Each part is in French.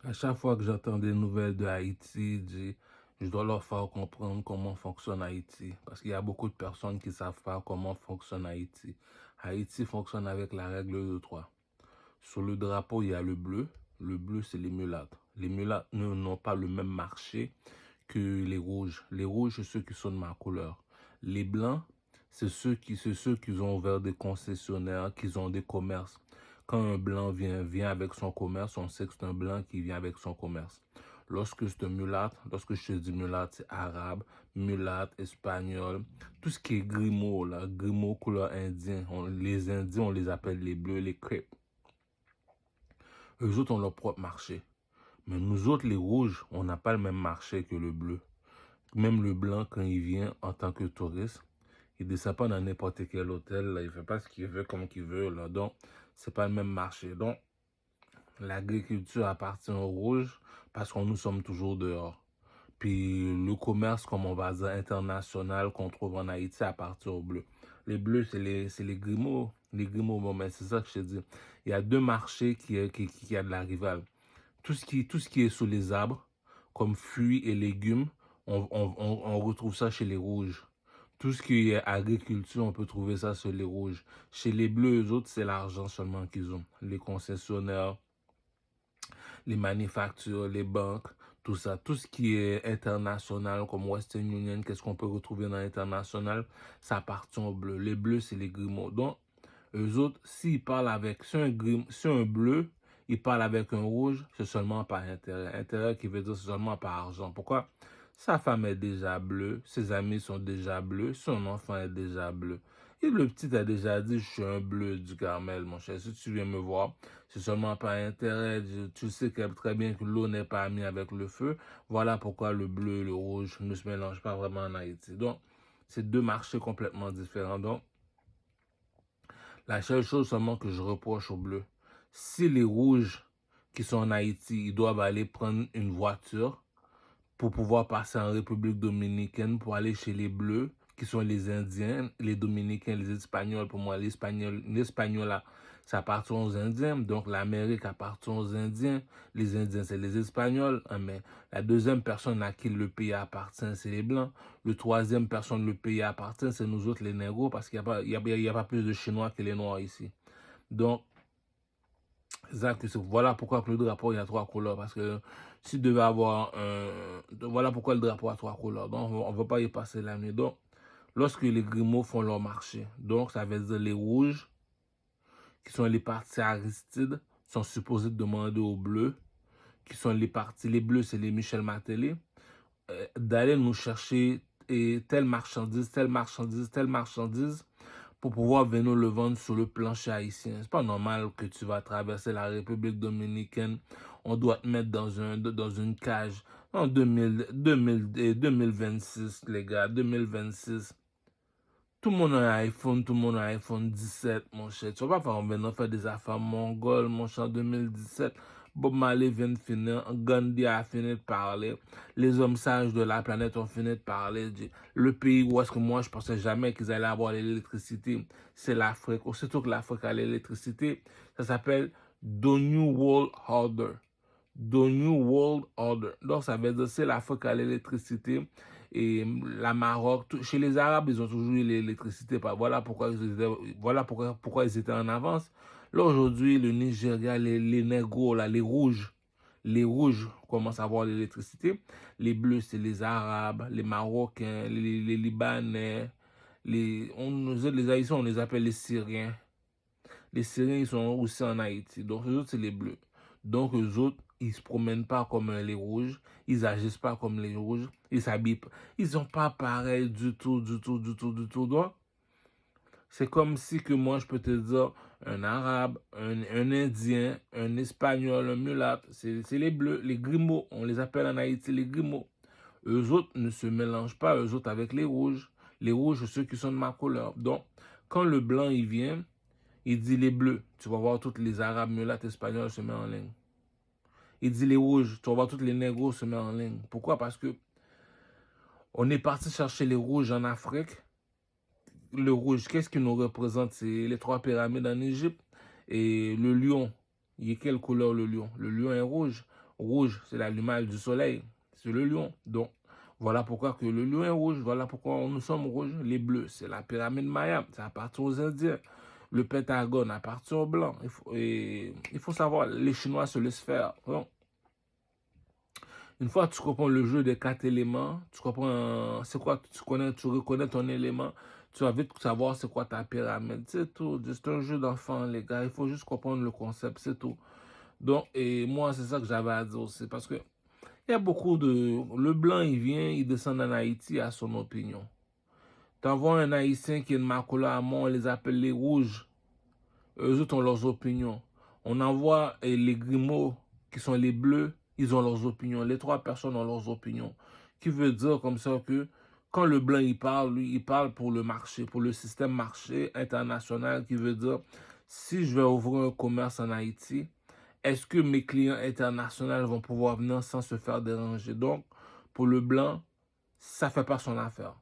À chaque fois que j'entends des nouvelles de Haïti, je dois leur faire comprendre comment fonctionne Haïti. Parce qu'il y a beaucoup de personnes qui ne savent pas comment fonctionne Haïti. Haïti fonctionne avec la règle de 3. Sur le drapeau, il y a le bleu. Le bleu, c'est les mulâtres. Les mulâtres n'ont pas le même marché que les rouges. Les rouges, c'est ceux qui sont de ma couleur. Les blancs, c'est ceux qui ont ouvert des concessionnaires, qui ont des commerces. Quand un blanc vient avec son commerce, on sait que c'est un blanc qui vient avec son commerce. Lorsque c'est un mulâtre, lorsque je te dis mulâtre, c'est arabe, mulâtre, espagnol, tout ce qui est grimaud, là, grimaud couleur indien. Les Indiens, on les appelle les bleus, les crêpes. Eux autres ont leur propre marché. Mais nous autres, les rouges, on n'a pas le même marché que le bleu. Même le blanc, quand il vient en tant que touriste, il ne descend pas dans n'importe quel hôtel. Là. Il ne fait pas ce qu'il veut comme qu'il veut. Là. Donc, c'est pas le même marché. Donc, l'agriculture appartient aux rouges parce que nous sommes toujours dehors. Puis le commerce, comme on va dire, international qu'on trouve en Haïti appartient aux bleus. Les bleus, c'est les grimaud. Les grimaud, bon, mais c'est ça que je te dis. Il y a deux marchés qui a de la rivale. Tout ce qui est sous les arbres, comme fruits et légumes, on retrouve ça chez les rouges. Tout ce qui est agriculture, on peut trouver ça chez les rouges. Chez les bleus, eux autres, c'est l'argent seulement qu'ils ont. Les concessionnaires, les manufactures, les banques, tout ça. Tout ce qui est international, comme Western Union, qu'est-ce qu'on peut retrouver dans l'international, ça appartient aux bleus. Les bleus, c'est les grimaud. Donc, eux autres, s'ils parlent avec, si un bleu, il parle avec un rouge, c'est seulement par intérêt. Intérêt qui veut dire seulement par argent. Pourquoi? Sa femme est déjà bleue, ses amis sont déjà bleus, son enfant est déjà bleu. Et le petit a déjà dit, je suis un bleu du Carmel, mon cher. Si tu viens me voir, c'est seulement par intérêt. Tu sais très bien que l'eau n'est pas amie avec le feu. Voilà pourquoi le bleu et le rouge ne se mélangent pas vraiment en Haïti. Donc, c'est deux marchés complètement différents. Donc, la seule chose seulement que je reproche aux bleus, si les rouges qui sont en Haïti, ils doivent aller prendre une voiture pour pouvoir passer en République dominicaine pour aller chez les bleus, qui sont les Indiens, les Dominicains, les Espagnols. Pour moi, l'Espagnol, là, ça appartient aux Indiens. Donc, l'Amérique appartient aux Indiens. Les Indiens, c'est les Espagnols. Mais la deuxième personne à qui le pays appartient, c'est les Blancs. Le troisième personne, le pays appartient, c'est nous autres, les Négros, parce qu'il n'y a pas plus de Chinois que les Noirs ici. Donc, voilà pourquoi que le drapeau il y a trois couleurs. Parce que s'il devait avoir voilà pourquoi le drapeau a trois couleurs. Donc on ne va pas y passer la nuit. Donc lorsque les Grimaud font leur marché, donc ça veut dire les rouges, qui sont les partis Aristide, sont supposés demander aux bleus, qui sont les bleus, c'est les Michel Martelly, d'aller nous chercher telle marchandise, telle marchandise, telle marchandise, pour pouvoir venir le vendre sur le plancher haïtien. C'est pas normal que tu vas traverser la République dominicaine, on doit te mettre dans une cage en 2026, les gars, 2026. Tout le monde a un iPhone, tout le monde a un iPhone 17, mon cher. Tu vas pas faire, venir faire des affaires mongoles, mon cher, en 2017. Bob Marley vient de finir, Gandhi a fini de parler, les hommes sages de la planète ont fini de parler. Le pays où est-ce que moi je pensais jamais qu'ils allaient avoir l'électricité, c'est l'Afrique. Aussitôt que l'Afrique a l'électricité, ça s'appelle The New World Order. The New World Order. Donc, ça veut dire c'est l'Afrique à l'électricité et la Maroc. Chez les Arabes, ils ont toujours eu l'électricité. Voilà pourquoi ils étaient en avance. Là, aujourd'hui, le Nigeria, les négros, là, les rouges commencent à avoir l'électricité. Les bleus, c'est les Arabes, les Marocains, les Libanais. Les Haïtiens, on les appelle les Syriens. Les Syriens, ils sont aussi en Haïti. Donc, eux autres, c'est les bleus. Donc, eux autres, ils se promènent pas comme les rouges. Ils agissent pas comme les rouges. Ils s'habillent pas. Ils sont pas pareils du tout, du tout, du tout, du tout. Donc, c'est comme si que moi, je peux te dire, un arabe, un indien, un espagnol, un mulâtre, c'est les bleus, les grimaud. On les appelle en Haïti les grimaud. Eux autres ne se mélangent pas, eux autres, avec les rouges. Les rouges, ceux qui sont de ma couleur. Donc, quand le blanc, il vient, il dit les bleus, tu vas voir tous les arabes, mulâtres, espagnols se mettent en ligne. Il dit les rouges, tu vas voir tous les négros se mettent en ligne. Pourquoi? Parce que on est parti chercher les rouges en Afrique. Le rouge, qu'est-ce qui nous représente? C'est les trois pyramides en Égypte. Et le lion, il est quelle couleur le lion? Le lion est rouge. rouge, c'est l'allumage du soleil, c'est le lion. Donc, voilà pourquoi que le lion est rouge, voilà pourquoi nous sommes rouges. Les bleus, c'est la pyramide Maya, ça appartient aux Indiens. Le Pentagone appartient aux Blancs. Il faut savoir, les Chinois se laissent faire. Donc, une fois que tu comprends le jeu des 4 éléments, tu comprends c'est quoi, tu reconnais ton élément, tu vas vite savoir c'est quoi ta pyramide. C'est tout. C'est un jeu d'enfant, les gars. Il faut juste comprendre le concept, c'est tout. Donc, et moi, c'est ça que j'avais à dire aussi. Parce que il y a beaucoup de... Le blanc, il vient, il descend en Haïti à son opinion. T'envoies un Haïtien qui est de Macola à Mont, on les appelle les rouges. Eux autres ont leurs opinions. On envoie les Grimaud, qui sont les bleus, ils ont leurs opinions. Les 3 personnes ont leurs opinions. Qui veut dire comme ça que quand le blanc il parle, lui, il parle pour le marché, pour le système marché international, qui veut dire si je vais ouvrir un commerce en Haïti, est-ce que mes clients internationaux vont pouvoir venir sans se faire déranger? Donc, pour le blanc, ça ne fait pas son affaire.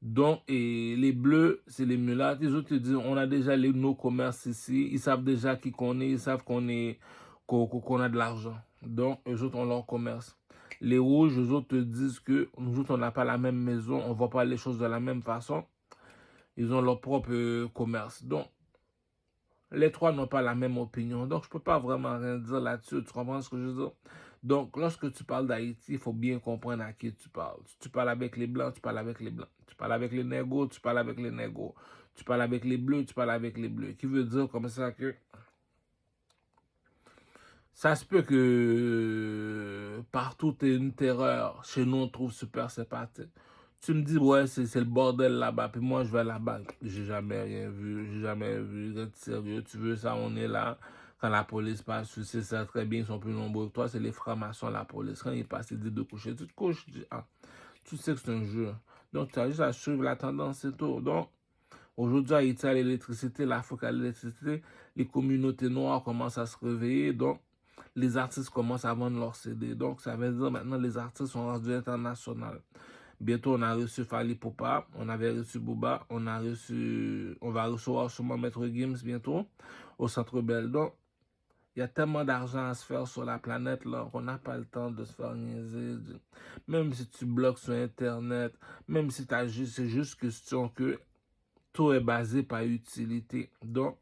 Donc, et les bleus, c'est les mulâtres. Les autres te disent, on a déjà nos commerces ici. Ils savent déjà qui qu'on est. Ils savent qu'on a de l'argent. Donc, eux autres ont leur commerce. Les rouges, eux autres te disent que nous autres, on n'a pas la même maison. On ne voit pas les choses de la même façon. Ils ont leur propre commerce. Donc, les 3 n'ont pas la même opinion. Donc, je ne peux pas vraiment rien dire là-dessus. Tu comprends ce que je veux dire? Donc, lorsque tu parles d'Haïti, il faut bien comprendre à qui tu parles. Si tu parles avec les Blancs, tu parles avec les Blancs. Tu parles avec les négros, tu parles avec les négros. Tu parles avec les Bleus, tu parles avec les Bleus. Qui veut dire comme ça que ça se peut que partout tu aies une terreur. Chez nous, on trouve super sympathique. Tu me dis, ouais, c'est le bordel là-bas, puis moi, je vais là-bas. J'ai jamais rien vu, j'ai jamais vu. D'être sérieux, tu veux ça, on est là. Quand la police passe, tu sais ça très bien, ils sont plus nombreux que toi, c'est les francs-maçons, la police. Quand ils passent, ils disent de coucher, tu te couches, tu dis, ah, tu sais que c'est un jeu. Donc, tu as juste à suivre la tendance, c'est tout. Donc, aujourd'hui, Haïti a l'électricité, l'Afrique a l'électricité, les communautés noires commencent à se réveiller, donc, les artistes commencent à vendre leurs CD. Donc, ça veut dire maintenant, les artistes sont rendus internationaux. Bientôt, on a reçu Fally Poupa, on avait reçu Booba, on va recevoir sûrement Maître Gims bientôt au Centre Bell. Donc, il y a tellement d'argent à se faire sur la planète là qu'on n'a pas le temps de se faire niaiser. Même si tu bloques sur Internet, même si c'est juste question que tout est basé par utilité. Donc,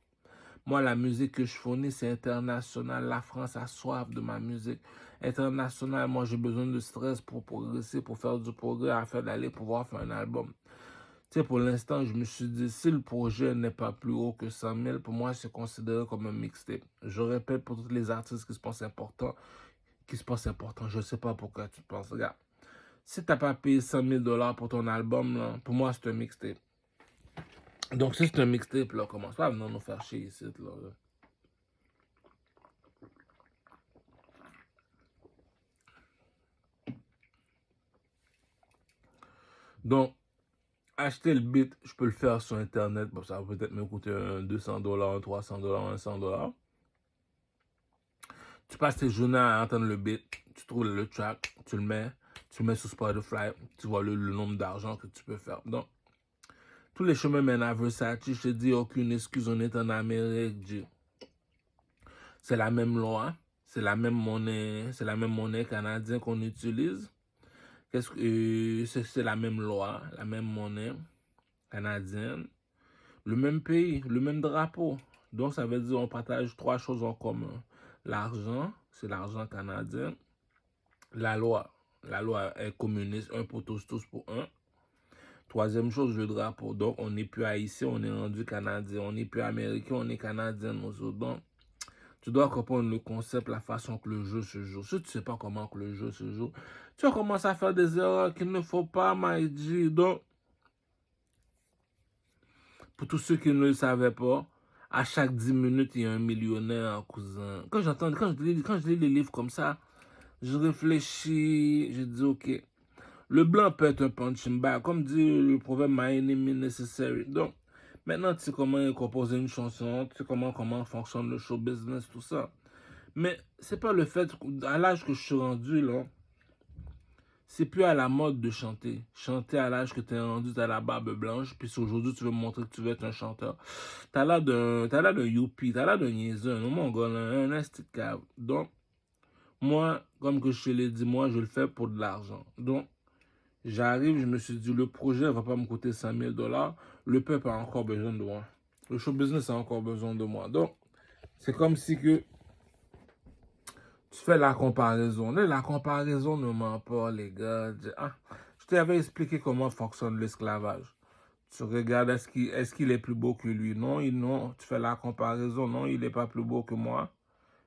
moi, la musique que je fournis, c'est international. La France a soif de ma musique. International, moi, j'ai besoin de stress pour progresser, pour faire du progrès, afin d'aller pouvoir faire un album. Tu sais, pour l'instant, je me suis dit, si le projet n'est pas plus haut que 100 000, pour moi, c'est considéré comme un mixtape. Je répète pour tous les artistes qui se pensent importants, je ne sais pas pourquoi tu penses. Regarde, si tu n'as pas payé 100 000 $ pour ton album, là, pour moi, c'est un mixtape. Donc, si c'est un mixtape, là, commence pas à venir nous faire chier ici, là. Donc, acheter le beat, je peux le faire sur Internet. Bon, ça va peut-être me coûter un 200 $, un 300 $, un 100 $. Tu passes tes journées à entendre le beat, tu trouves le track, tu le mets sur Spotify, tu vois le nombre d'argent que tu peux faire. Donc, tous les chemins mènent à Versace. Je te dis, aucune excuse, on est en Amérique. C'est la même loi, c'est la même monnaie canadienne qu'on utilise. C'est la même loi, la même monnaie canadienne, le même pays, le même drapeau. Donc, ça veut dire qu'on partage 3 choses en commun. L'argent, c'est l'argent canadien. La loi est communiste, un pour tous, tous pour un. Troisième chose, le drapeau. Donc, on n'est plus haïtien, on est rendu canadien. On n'est plus américain, on est canadien. Donc, tu dois comprendre le concept, la façon que le jeu se joue. Si tu ne sais pas comment que le jeu se joue, tu vas commencer à faire des erreurs qu'il ne faut pas, my G. Donc, pour tous ceux qui ne le savaient pas, à chaque 10 minutes, il y a un millionnaire, cousin. Quand je lis les livres comme ça, je réfléchis, je dis, ok, le blanc peut être un punching bag, comme dit le proverbe, my enemy necessary. Donc, maintenant, tu sais comment composer une chanson, tu sais comment fonctionne le show business, tout ça. Mais c'est pas le fait, à l'âge que je suis rendu, là, c'est plus à la mode de chanter. Chanter à l'âge que tu es rendu, tu as la barbe blanche, puis si aujourd'hui tu veux me montrer que tu veux être un chanteur. T'as l'air d'un youpi, t'as l'air d'un niaiseux, un mongol, un esti de cave. Donc, Moi, comme que je te l'ai dit, moi, je le fais pour de l'argent. Donc, j'arrive, je me suis dit, le projet ne va pas me coûter 5 000 $. Le peuple a encore besoin de moi. Le show business a encore besoin de moi. Donc, c'est comme si que tu fais la comparaison. Là, la comparaison ne ment pas, les gars. Je t'avais expliqué comment fonctionne l'esclavage. Tu regardes, est-ce qu'il est plus beau que lui? Non, non. Tu fais la comparaison. Non, il n'est pas plus beau que moi.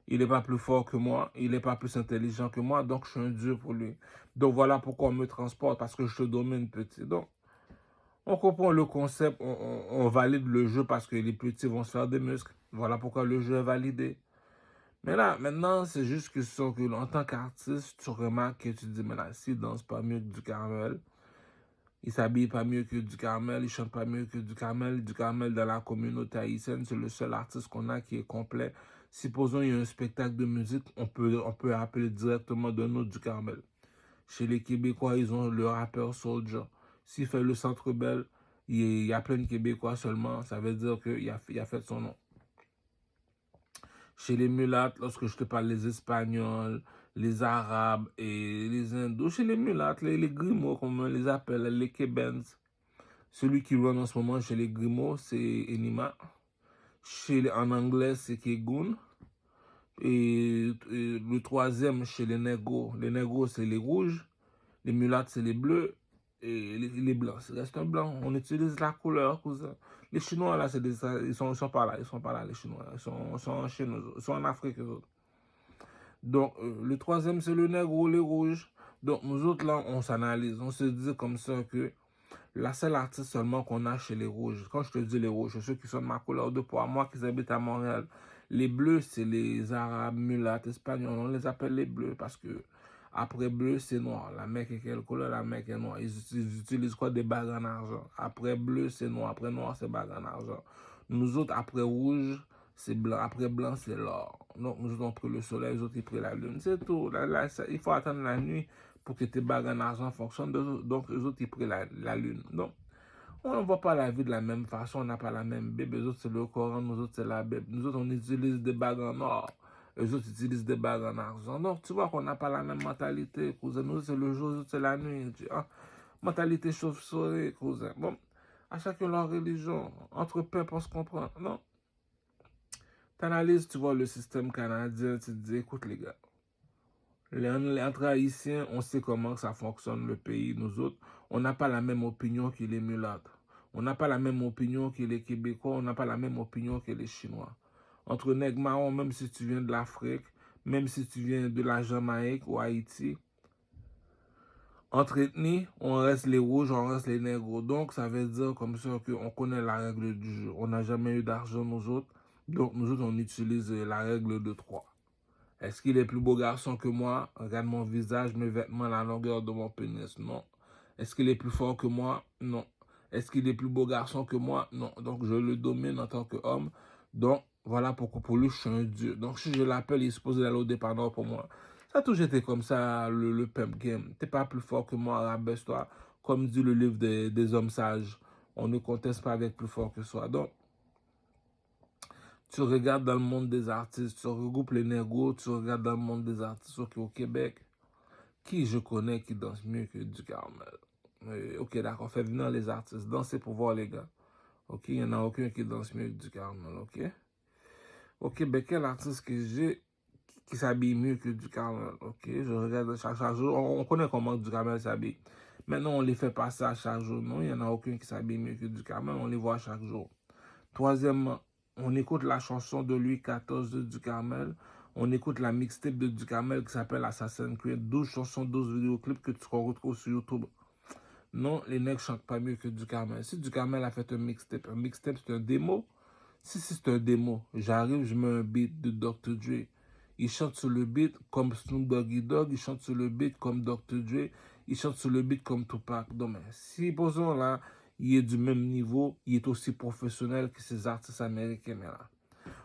Il n'est pas plus fort que moi. Il n'est pas plus intelligent que moi. Donc, je suis un dieu pour lui. Donc, voilà pourquoi on me transporte. Parce que je te domine, petit. Donc, on comprend le concept. On valide le jeu parce que les petits vont se faire des muscles. Voilà pourquoi le jeu est validé. Mais là, maintenant, c'est juste que en tant qu'artiste, tu remarques que tu te dis, mais là, s'il danse pas mieux que du Carmel, il s'habille pas mieux que du Carmel, il chante pas mieux que du Carmel. Du Carmel dans la communauté haïtienne, c'est le seul artiste qu'on a qui est complet. Supposons il y a un spectacle de musique, on peut appeler directement d'un autre du Carmel. Chez les Québécois, ils ont le rappeur Soulja. S'il fait le Centre Bell, il y a plein de Québécois seulement. Ça veut dire qu'il a fait son nom. Chez les mulattes, lorsque je te parle les Espagnols, les Arabes et les Indos, chez les mulattes, les Grimos, comme on les appelle, les Kebens. Celui qui run en ce moment chez les Grimos, c'est Enima. En anglais, c'est Kegun. Et le troisième, chez les négros, c'est les rouges. Les mulattes, c'est les bleus. Et les blancs, c'est un blanc. On utilise la couleur, cousin. Les Chinois, là, ils sont pas là. Ils sont pas là, les Chinois. Ils sont chez nous. Ils sont en Afrique, eux autres. Donc, le troisième, c'est le négro, les rouges. Donc, nous autres, là, on s'analyse. On se dit comme ça que la seule artiste seulement qu'on a chez les rouges, quand je te dis les rouges, c'est ceux qui sont de ma couleur de peau, à moi qui habite à Montréal. Les bleus, c'est les Arabes, mulattes, Espagnols. On les appelle les bleus parce que après bleu, c'est noir. La mec est quelle couleur? La mec est noire. Ils utilisent quoi? Des bagues en argent. Après bleu, c'est noir. Après noir, c'est bagues en argent. Nous autres, après rouge, c'est blanc. Après blanc, c'est l'or. Donc, nous autres, on pris le soleil, les autres, ils prennent la lune. C'est tout. Là, il faut attendre la nuit pour que tes bagues en argent fonctionnent. Donc, les autres, ils prennent la lune. Donc, on ne voit pas la vie de la même façon. On n'a pas la même Bible. Les autres, c'est le Coran. Nous autres, c'est la Bible. Nous autres, on utilise des bagues en or. Les autres utilisent des bagues en argent. Donc, tu vois qu'on n'a pas la même mentalité, cousin. Nous, c'est le jour, c'est la nuit. Mentalité chauve-souris, cousin. Bon, à chacun leur religion. Entre peuples, on se comprend. Non. T'analyses, tu vois, le système canadien, tu te dis, écoute, les gars. Entre haïtiens, on sait comment ça fonctionne le pays. Nous autres, on n'a pas la même opinion que les mulattes. On n'a pas la même opinion que les Québécois. On n'a pas la même opinion que les Chinois. Entre nègres marrons, même si tu viens de l'Afrique, même si tu viens de la Jamaïque ou Haïti, entre ethnies, on reste les rouges, on reste les nègres. Donc, ça veut dire comme ça qu'on connaît la règle du jeu. On n'a jamais eu d'argent, nous autres. Donc, nous autres, on utilise la règle de 3. Est-ce qu'il est plus beau garçon que moi? Regarde mon visage, mes vêtements, la longueur de mon pénis. Non. Est-ce qu'il est plus fort que moi? Non. Est-ce qu'il est plus beau garçon que moi? Non. Donc, je le domine en tant qu'homme. Donc, voilà pourquoi pour lui, je suis un dieu. Donc, si je l'appelle, il est supposé aller au dépanneur pour moi. Ça a toujours été comme ça, le pimp game. T'es pas plus fort que moi, rabaisse-toi. Comme dit le livre des hommes sages. On ne conteste pas avec plus fort que soi. Donc, tu regardes dans le monde des artistes, tu regroupes les négros, tu regardes dans le monde des artistes au Québec. Qui je connais qui danse mieux que du Carmel? Ok, d'accord, fais venir les artistes. Dansez pour voir les gars. Ok, il n'y en a aucun qui danse mieux que du Carmel, ok? Ok, ben quel artiste que j'ai qui s'habille mieux que du Carmel? Ok, je regarde chaque jour. On connaît comment du Carmel s'habille. Maintenant, on les fait passer à chaque jour. Non, il n'y en a aucun qui s'habille mieux que du Carmel. On les voit chaque jour. Troisièmement, on écoute la chanson de Louis XIV de Ducarmel. On écoute la mixtape de Ducarmel qui s'appelle Assassin's Creed. 12 chansons, 12 vidéoclips que tu retrouves sur YouTube. Non, les nègres chantent pas mieux que Ducarmel. Si Ducarmel a fait un mixtape c'est un démo. Si c'est un démo, j'arrive, je mets un beat de Dr. Dre. Il chante sur le beat comme Snoop Doggy Dogg, il chante sur le beat comme Dr. Dre, il chante sur le beat comme Tupac. Donc, si, posons là, il est du même niveau, il est aussi professionnel que ces artistes américains, mais là,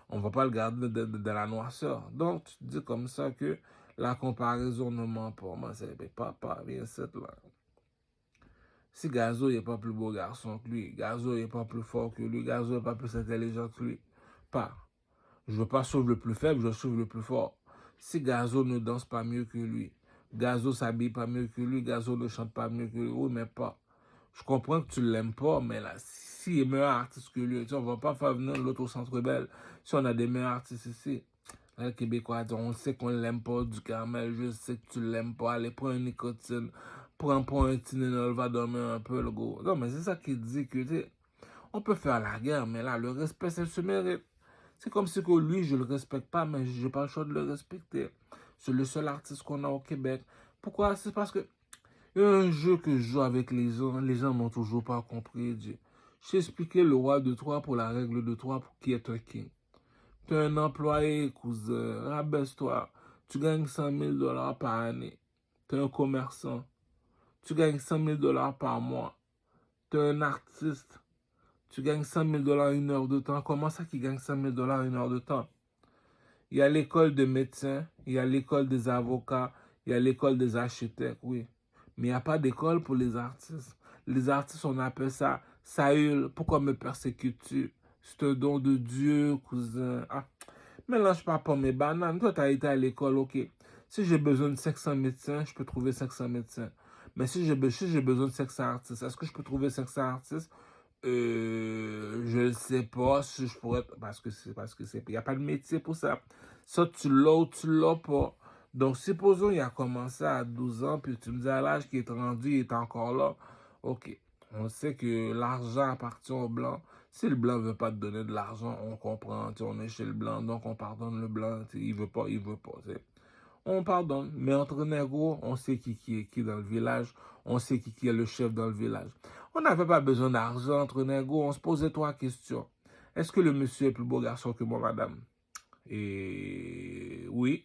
on ne va pas le garder de la noirceur. Donc, tu te dis comme ça que la comparaison ne ment pas. Moi, c'est papa, viens cette là. Si Gazo n'est pas plus beau garçon que lui, Gazo n'est pas plus fort que lui, Gazo n'est pas plus intelligent que lui, pas. Je ne veux pas sauver le plus faible, je sauve le plus fort. Si Gazo ne danse pas mieux que lui, Gazo s'habille pas mieux que lui, Gazo ne chante pas mieux que lui, oui, mais pas. Je comprends que tu l'aimes pas, mais là, s'il est meilleur artiste que lui, tu sais, on va pas faire venir l'autre au Centre Bell si on a des meilleurs artistes ici. Là, le Québécois, on sait qu'on l'aime pas, du Carmel, je sais que tu l'aimes pas, allez, prends une nicotine, prends un Tylenol, va dormir un peu, le gars. Non, mais c'est ça qui dit que, tu sais, on peut faire la guerre, mais là, le respect, ça se mérite. C'est comme si que lui, je le respecte pas, mais j'ai pas le choix de le respecter. C'est le seul artiste qu'on a au Québec. Pourquoi? C'est parce que il y a un jeu que je joue avec les gens n'ont toujours pas compris. Je t'ai expliqué le roi de 3 pour la règle de 3 pour qui est un king. Tu es un employé, cousin, rabaisse-toi. Tu gagnes 100 000 $ par année. Tu es un commerçant. Tu gagnes 100 000 $ par mois. Tu es un artiste. Tu gagnes 100 000 $ une heure de temps. Comment ça qu'il gagne 100 000 $ une heure de temps? Il y a l'école de médecins, il y a l'école des avocats, il y a l'école des architectes, oui. Mais il n'y a pas d'école pour les artistes. Les artistes, on appelle ça Saül. Pourquoi me persécutes-tu? C'est un don de Dieu, cousin. Ah, mélange pas pour mes bananes. Toi, tu as été à l'école, ok. Si j'ai besoin de 500 médecins, je peux trouver 500 médecins. Mais si j'ai besoin de 500 artistes, est-ce que je peux trouver 500 artistes? Je ne sais pas si je pourrais, parce que il n'y a pas de métier pour ça. Ça, tu l'as ou tu l'as pas. Donc, supposons il a commencé à 12 ans, puis tu me dis à l'âge qu'il est rendu, il est encore là. Ok, on sait que l'argent appartient au blanc. Si le blanc ne veut pas te donner de l'argent, on comprend, on est chez le blanc, donc on pardonne le blanc, il veut pas, il veut pas. On pardonne, mais entre négros, on sait qui est qui dans le village, on sait qui est le chef dans le village. On n'avait pas besoin d'argent entre négros, on se posait 3 questions. Est-ce que le monsieur est plus beau garçon que moi, madame? Et oui.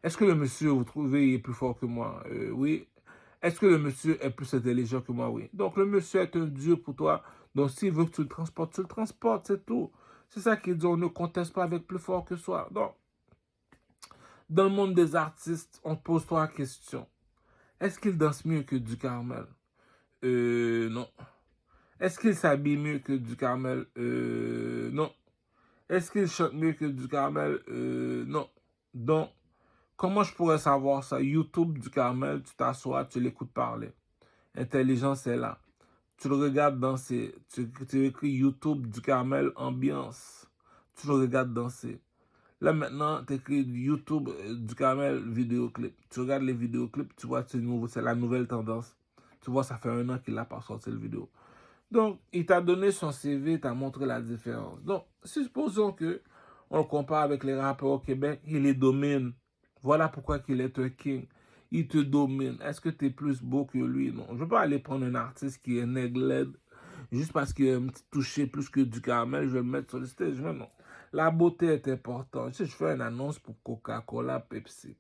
Est-ce que le monsieur, vous trouvez, est plus fort que moi? Oui. Est-ce que le monsieur est plus intelligent que moi? Oui. Donc le monsieur est un dieu pour toi. Donc s'il veut que tu le transportes, c'est tout. C'est ça qu'il dit, on ne conteste pas avec plus fort que soi. Donc, dans le monde des artistes, on te pose 3 questions. Est-ce qu'il danse mieux que du Carmel? Non. Est-ce qu'il s'habille mieux que du Carmel? Non. Est-ce qu'il chante mieux que du Carmel? Non. Donc, comment je pourrais savoir ça? YouTube du Carmel, tu t'assois, tu l'écoutes parler. Intelligence est là. Tu le regardes danser. Tu écris YouTube du Carmel ambiance. Tu le regardes danser. Là, maintenant, tu écris YouTube du Carmel vidéoclip. Tu regardes les vidéoclips, tu vois, c'est la nouvelle tendance. Tu vois, ça fait 1 an qu'il n'a pas sorti le vidéo. Donc, il t'a donné son CV, il t'a montré la différence. Donc, supposons que on le compare avec les rappeurs au Québec, il les domine. Voilà pourquoi il est un king. Il te domine. Est-ce que tu es plus beau que lui? Non. Je ne veux pas aller prendre un artiste qui est nègre, juste parce qu'il a un petit touché plus que du Carmel, je vais le mettre sur le stage. Mais non. La beauté est importante. Si je fais une annonce pour Coca-Cola, Pepsi,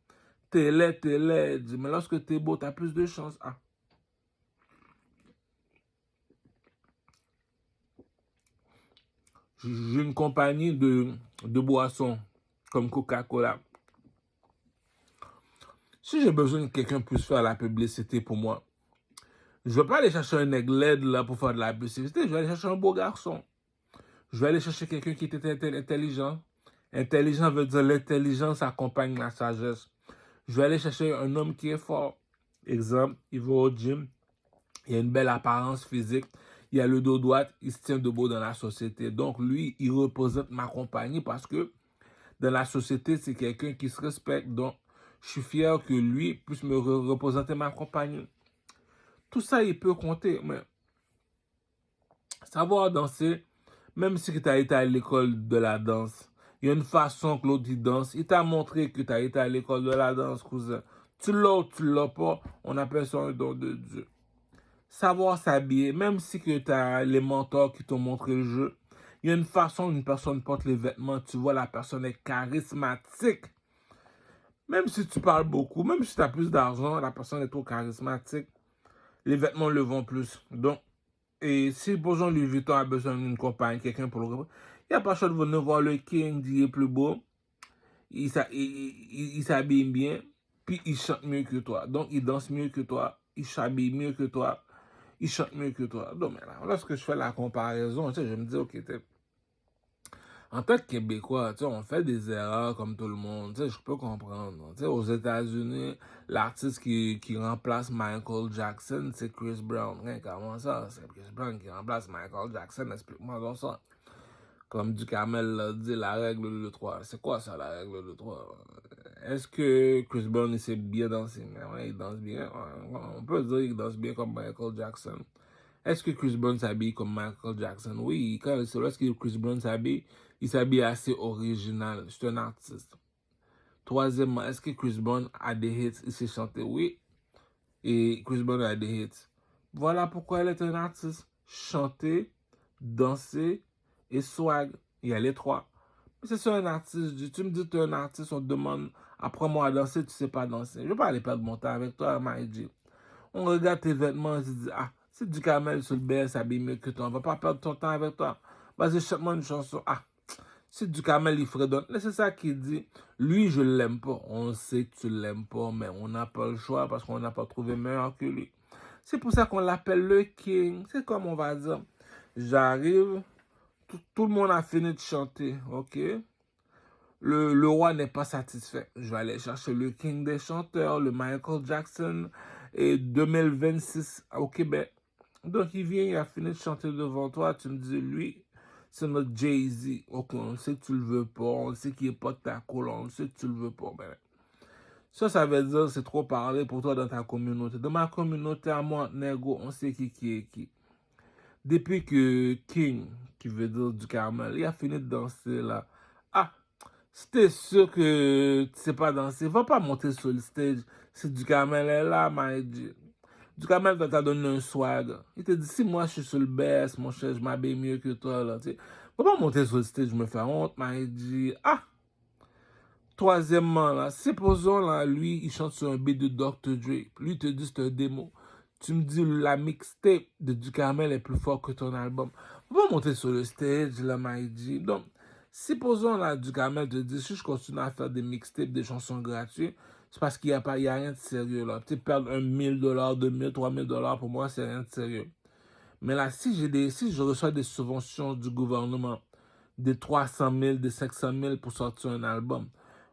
t'es laid. Mais lorsque t'es beau, t'as plus de chance. Ah. J'ai une compagnie de boissons comme Coca-Cola. Si j'ai besoin que quelqu'un puisse faire la publicité pour moi, je ne vais pas aller chercher un aigle là pour faire de la publicité. Je vais aller chercher un beau garçon. Je vais aller chercher quelqu'un qui était intelligent. Intelligent veut dire l'intelligence accompagne la sagesse. Je vais aller chercher un homme qui est fort. Exemple, il va au gym. Il a une belle apparence physique. Il a le dos droit. Il se tient debout dans la société. Donc, lui, il représente ma compagnie parce que dans la société, c'est quelqu'un qui se respecte. Donc, je suis fier que lui puisse me représenter ma compagnie. Tout ça, il peut compter. Mais savoir danser, même si tu as été à l'école de la danse, il y a une façon que l'autre danse. Il t'a montré que tu as été à l'école de la danse, cousin. Tu l'as ou tu l'as pas, on appelle ça un don de Dieu. Savoir s'habiller, même si tu as les mentors qui t'ont montré le jeu, il y a une façon dont une personne porte les vêtements. Tu vois, la personne est charismatique. Même si tu parles beaucoup, même si tu as plus d'argent, la personne est trop charismatique. Les vêtements le vont plus. Donc, et si, pour exemple, Louis Vuitton a besoin d'une compagne, quelqu'un pour le représenter, il n'y a pas de venir voir le king, il est plus beau, il s'habille bien, puis il chante mieux que toi. Donc, il danse mieux que toi, il s'habille mieux que toi, il chante mieux que toi. Donc, là, lorsque je fais la comparaison, tu sais, je me dis, ok, En tant que Québécois, tu sais, on fait des erreurs comme tout le monde. Tu sais, je peux comprendre. Tu sais, aux États-Unis, l'artiste qui remplace Michael Jackson, c'est Chris Brown. Hein, comment ça? C'est Chris Brown qui remplace Michael Jackson. Explique-moi donc ça. Comme Ducamel l'a dit, la règle de 3. C'est quoi ça, la règle de 3? Est-ce que Chris Brown, il sait bien danser? Ouais, il danse bien. On peut dire qu'il danse bien comme Michael Jackson. Est-ce que Chris Brown s'habille comme Michael Jackson? Oui, c'est lorsque Chris Brown s'habille, il s'habille assez original. C'est un artiste. Troisièmement, est-ce que Chris Brown a des hits? Il sait chanter? Oui. Et Chris Brown a des hits. Voilà pourquoi elle est un artiste. Chanter, danser et swag. Il y a les trois. Mais c'est ça un artiste. Tu me dis que tu es un artiste, on te demande, apprends-moi à danser, tu sais pas danser. Je ne vais pas aller perdre mon temps avec toi, Maïji. On regarde tes vêtements et se dit, ah, c'est Ducamel sur le BS s'habille mieux que toi. On va pas perdre ton temps avec toi. Vas-y, chante-moi une chanson. Ah, c'est Ducamel, il fredonne. C'est ça qu'il dit. Lui, je l'aime pas. On sait que tu l'aimes pas, mais on n'a pas le choix parce qu'on n'a pas trouvé meilleur que lui. C'est pour ça qu'on l'appelle le King. C'est comme on va dire. J'arrive, tout le monde a fini de chanter, ok? Le roi n'est pas satisfait. Je vais aller chercher le King des chanteurs, le Michael Jackson, et 2026 au Québec. Donc, il vient, il a fini de chanter devant toi. Tu me dis, lui, c'est notre Jay-Z. Ok, on sait que tu le veux pas. On sait qu'il n'est pas de ta couleur. On sait que tu le veux pas. Ben, ça veut dire que c'est trop parler pour toi dans ta communauté. Dans ma communauté, à moi, Nego, on sait qui est qui. Depuis que King, qui veut dire du Carmel, il a fini de danser là. Ah, si t'es sûr que tu sais pas danser, va pas monter sur le stage. Si Ducamel est là, m'a dit. Ducamel t'a donné un swag. Il te dit, si moi je suis sur le baisse, mon cher, je m'habille mieux que toi, là, tu sais. Va pas monter sur le stage, je me fais honte, m'a dit. Ah! Troisièmement, là, supposons, là, lui, il chante sur un beat de Dr. Dre. Lui, il te dit, c'est un démo. Tu me dis, la mixtape de Ducamel est plus fort que ton album. Va pas monter sur le stage, là, m'a dit. Donc, supposons, là, Ducamel te dit, si je continue à faire des mixtapes, des chansons gratuites, c'est parce qu'il y a rien de sérieux, là. Tu sais, perdre $1 000, $2 000, $3 000, pour moi, c'est rien de sérieux. Mais là, si je reçois des subventions du gouvernement, des 300 000, des 500 000 pour sortir un album,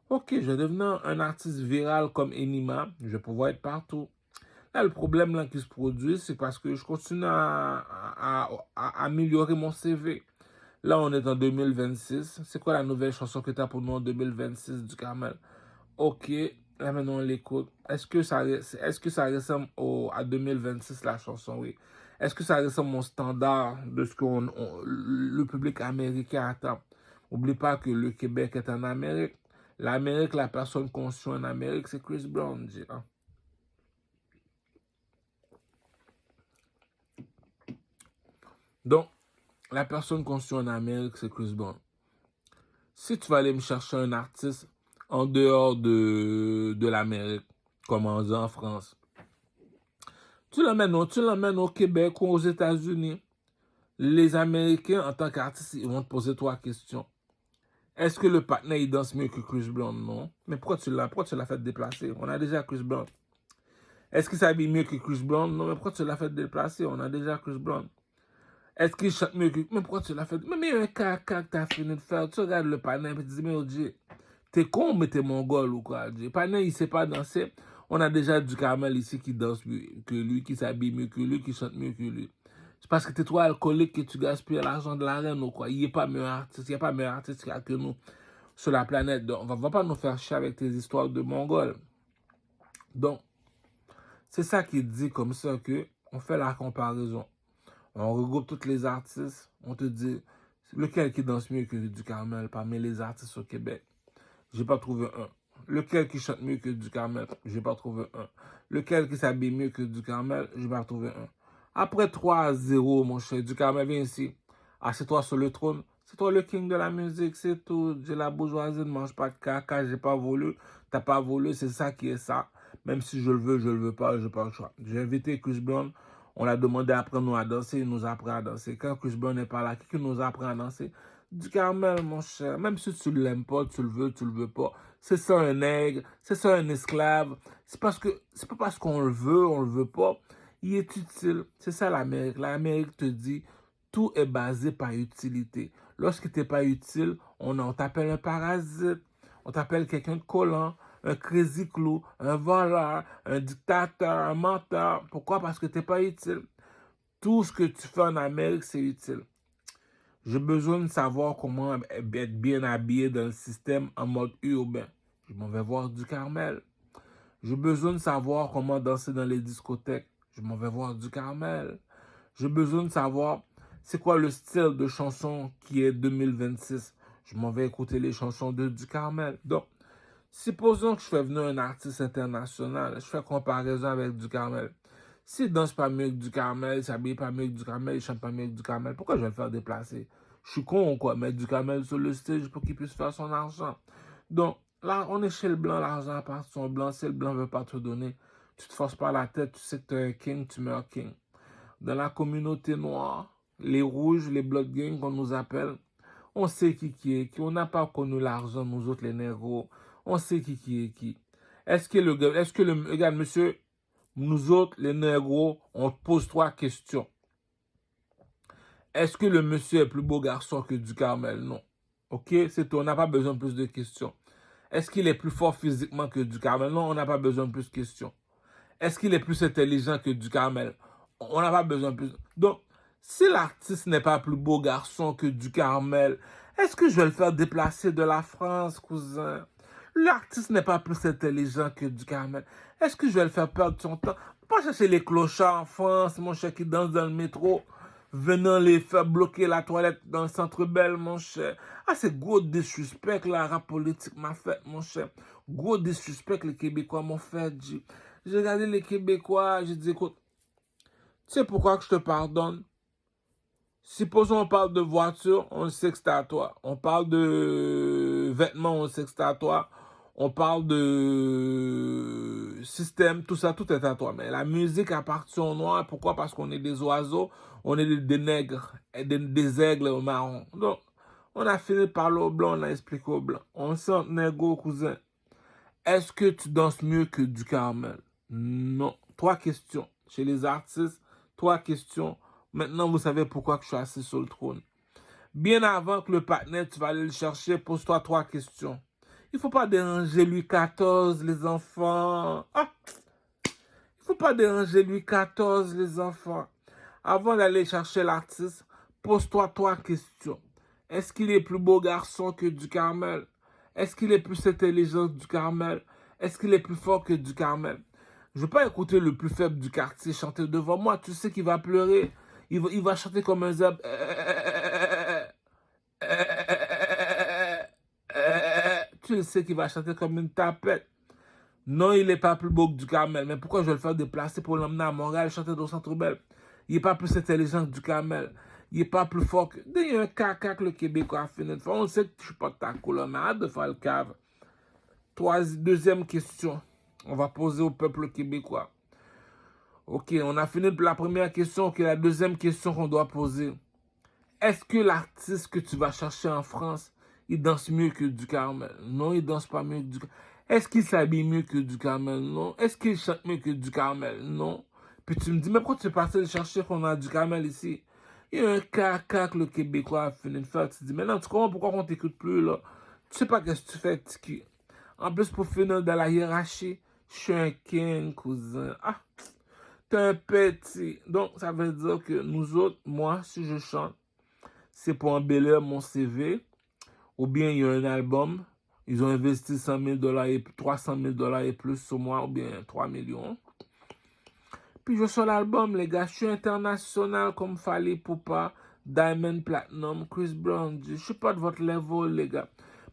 ok, je vais devenir un artiste viral comme Enima, je vais pouvoir être partout. Là, le problème là, qui se produit, c'est parce que je continue à améliorer mon CV. Là, on est en 2026. C'est quoi la nouvelle chanson que tu as pour nous en 2026 du Carmel? Ok, là maintenant on l'écoute. Est-ce que ça ressemble à 2026 la chanson? Oui. Est-ce que ça ressemble au standard de ce que le public américain attend? N'oublie pas que le Québec est en Amérique. L'Amérique, la personne conçue en Amérique, c'est Chris Brown. Dit, hein? Donc, la personne conçue en Amérique, c'est Chris Brown. Si tu vas aller me chercher un artiste en dehors de l'Amérique, comme en France, tu l'emmènes au Québec ou aux États-Unis. Les Américains, en tant qu'artistes, ils vont te poser trois questions. Est-ce que le partenaire, il danse mieux que Chris Brown? Non. Mais pourquoi tu l'as fait déplacer? On a déjà Chris Brown. Est-ce qu'il s'habille mieux que Chris Brown? Non, mais pourquoi tu l'as fait déplacer? On a déjà Chris Brown. Est-ce qu'il chante mieux que... Mais pourquoi tu l'as fait... Mais il y a un caca que tu as fini de faire. Tu regardes le partenaire et tu te dis, mais OJ, t'es con, mais t'es mongol ou quoi? Le partenaire, il sait pas danser. On a déjà du Carmel ici qui danse mieux que lui, qui s'habille mieux que lui, qui chante mieux que lui. C'est parce que t'es trop alcoolique que tu gaspilles l'argent de la reine ou quoi. Il n'y a pas meilleur artiste, il n'y a pas meilleur artiste que nous sur la planète. Donc, on va pas nous faire chier avec tes histoires de Mongols. Donc, c'est ça qui dit comme ça que on fait la comparaison. On regroupe tous les artistes, on te dit lequel qui danse mieux que du Carmel parmi les artistes au Québec. J'ai pas trouvé un. Lequel qui chante mieux que du Carmel, j'ai pas trouvé un. Lequel qui s'habille mieux que du Carmel, j'ai pas trouvé un. Après 3-0, mon cher, du Carmel, viens ici. Assieds-toi sur le trône. C'est toi le king de la musique, c'est tout. J'ai la bourgeoisie, ne mange pas de caca, j'ai pas volé. T'as pas volé, c'est ça qui est ça. Même si je le veux pas, j'ai pas le choix. J'ai invité Chris Brown. On l'a demandé après nous à danser, il nous apprend à danser. Quand Chris Brown n'est pas là, qui nous apprend à danser? Du Carmel, mon cher. Même si tu l'aimes pas, tu le veux pas. C'est ça un nègre, c'est ça un esclave. C'est pas parce qu'on le veut pas. Il est utile. C'est ça l'Amérique. L'Amérique te dit, tout est basé par utilité. Lorsque tu n'es pas utile, on t'appelle un parasite, on t'appelle quelqu'un de collant, un crazy clou, un voleur, un dictateur, un menteur. Pourquoi? Parce que t'es pas utile. Tout ce que tu fais en Amérique, c'est utile. J'ai besoin de savoir comment être bien habillé dans le système en mode urbain. Je m'en vais voir du Carmel. J'ai besoin de savoir comment danser dans les discothèques. Je m'en vais voir du Carmel. J'ai besoin de savoir c'est quoi le style de chanson qui est 2026. Je m'en vais écouter les chansons de du Carmel. Donc, supposons que je fais venir un artiste international. Je fais comparaison avec du Carmel. S'il danse pas mieux que du Carmel, il s'habille pas mieux que du Carmel, il chante pas mieux que du Carmel, pourquoi je vais le faire déplacer? Je suis con ou quoi? Mettre du Carmel sur le stage pour qu'il puisse faire son argent. Donc, là, on est chez le blanc, l'argent appartient au blanc. Si le blanc veut pas te donner, tu te forces pas la tête, tu sais que tu es un king, tu meurs king. Dans la communauté noire, les rouges, les blood gangs qu'on nous appelle, on sait qui est qui. On n'a pas connu l'argent, nous autres, les négros. On sait qui est qui. Est-ce que regarde, monsieur, nous autres, les négros, on te pose 3 questions. Est-ce que le monsieur est plus beau garçon que du Carmel? Non. Ok, c'est tout. On n'a pas besoin de plus de questions. Est-ce qu'il est plus fort physiquement que du Carmel? Non, on n'a pas besoin de plus de questions. Est-ce qu'il est plus intelligent que du Carmel? On n'a pas besoin de plus. Donc, si l'artiste n'est pas plus beau garçon que du Carmel, est-ce que je vais le faire déplacer de la France, cousin? L'artiste n'est pas plus intelligent que du Carmel. Est-ce que je vais le faire perdre son temps? Pas chercher les clochards en France, mon cher, qui dansent dans le métro, venant les faire bloquer la toilette dans le centre Bell, mon cher. Ah, c'est gros disrespect la rap politique m'a fait, mon cher. Gros disrespect les Québécois m'ont fait. J'ai regardé les Québécois, j'ai dit, écoute, tu sais pourquoi que je te pardonne? Supposons on parle de voiture, on sait que c'est à toi. On parle de vêtements, on sait que c'est à toi. On parle de système, tout ça, tout est à toi. Mais la musique appartient aux Noirs. Pourquoi? Parce qu'on est des oiseaux, on est des nègres, des aigles au marron. Donc, on a fini par parler au blanc, on a expliqué au blanc. On sent négro, cousin. Est-ce que tu danses mieux que du Carmel? Non. 3 questions. Chez les artistes, 3 questions. Maintenant, vous savez pourquoi que je suis assis sur le trône. Bien avant que le partenaire, tu vas aller le chercher, pose-toi 3 questions. Il ne faut pas déranger Louis XIV, les enfants. Ah! Il ne faut pas déranger Louis XIV, les enfants. Avant d'aller chercher l'artiste, pose-toi 3 questions. Est-ce qu'il est plus beau garçon que du Carmel? Est-ce qu'il est plus intelligent que du Carmel? Est-ce qu'il est plus fort que du Carmel? Je ne veux pas écouter le plus faible du quartier chanter devant moi. Tu sais qu'il va pleurer. Il va chanter comme un zèbre. Tu sais qu'il va chanter comme une tapette. Non, il n'est pas plus beau que du Carmel. Mais pourquoi je vais le faire déplacer pour l'emmener à Montréal chanter dans le Centre Bell? Il n'est pas plus intelligent que du Carmel. Il n'est pas plus fort que... Il y a un caca que le Québécois a fini de faire. On sait que je ne suis pas de ta couleur, mais hâte de faire le cave. Deuxième question. On va poser au peuple québécois. Ok, on a fini la première question. Ok, la deuxième question qu'on doit poser. Est-ce que l'artiste que tu vas chercher en France, il danse mieux que du Carmel? Non, il danse pas mieux que du Carmel. Est-ce qu'il s'habille mieux que du Carmel? Non. Est-ce qu'il chante mieux que du Carmel? Non. Puis tu me dis, mais pourquoi tu es parti le chercher qu'on a du Carmel ici? Il y a un caca que le Québécois a fini de faire. Tu te dis, mais non, tu comprends pourquoi on t'écoute plus, là? Tu sais pas qu'est-ce que tu fais, Tiki. En plus, pour finir dans la hiérarchie, je suis un king, cousin. Ah, t'es un petit. Donc, ça veut dire que nous autres, moi, si je chante, c'est pour embellir mon CV, ou bien il y a un album, ils ont investi 100 000 $ et 300 000 $ et plus sur moi, ou bien 3 millions. Puis je sors l'album, les gars, je suis international comme Fally Ipupa, Diamond Platinum, Chris Brown, je suis pas de votre level, les gars.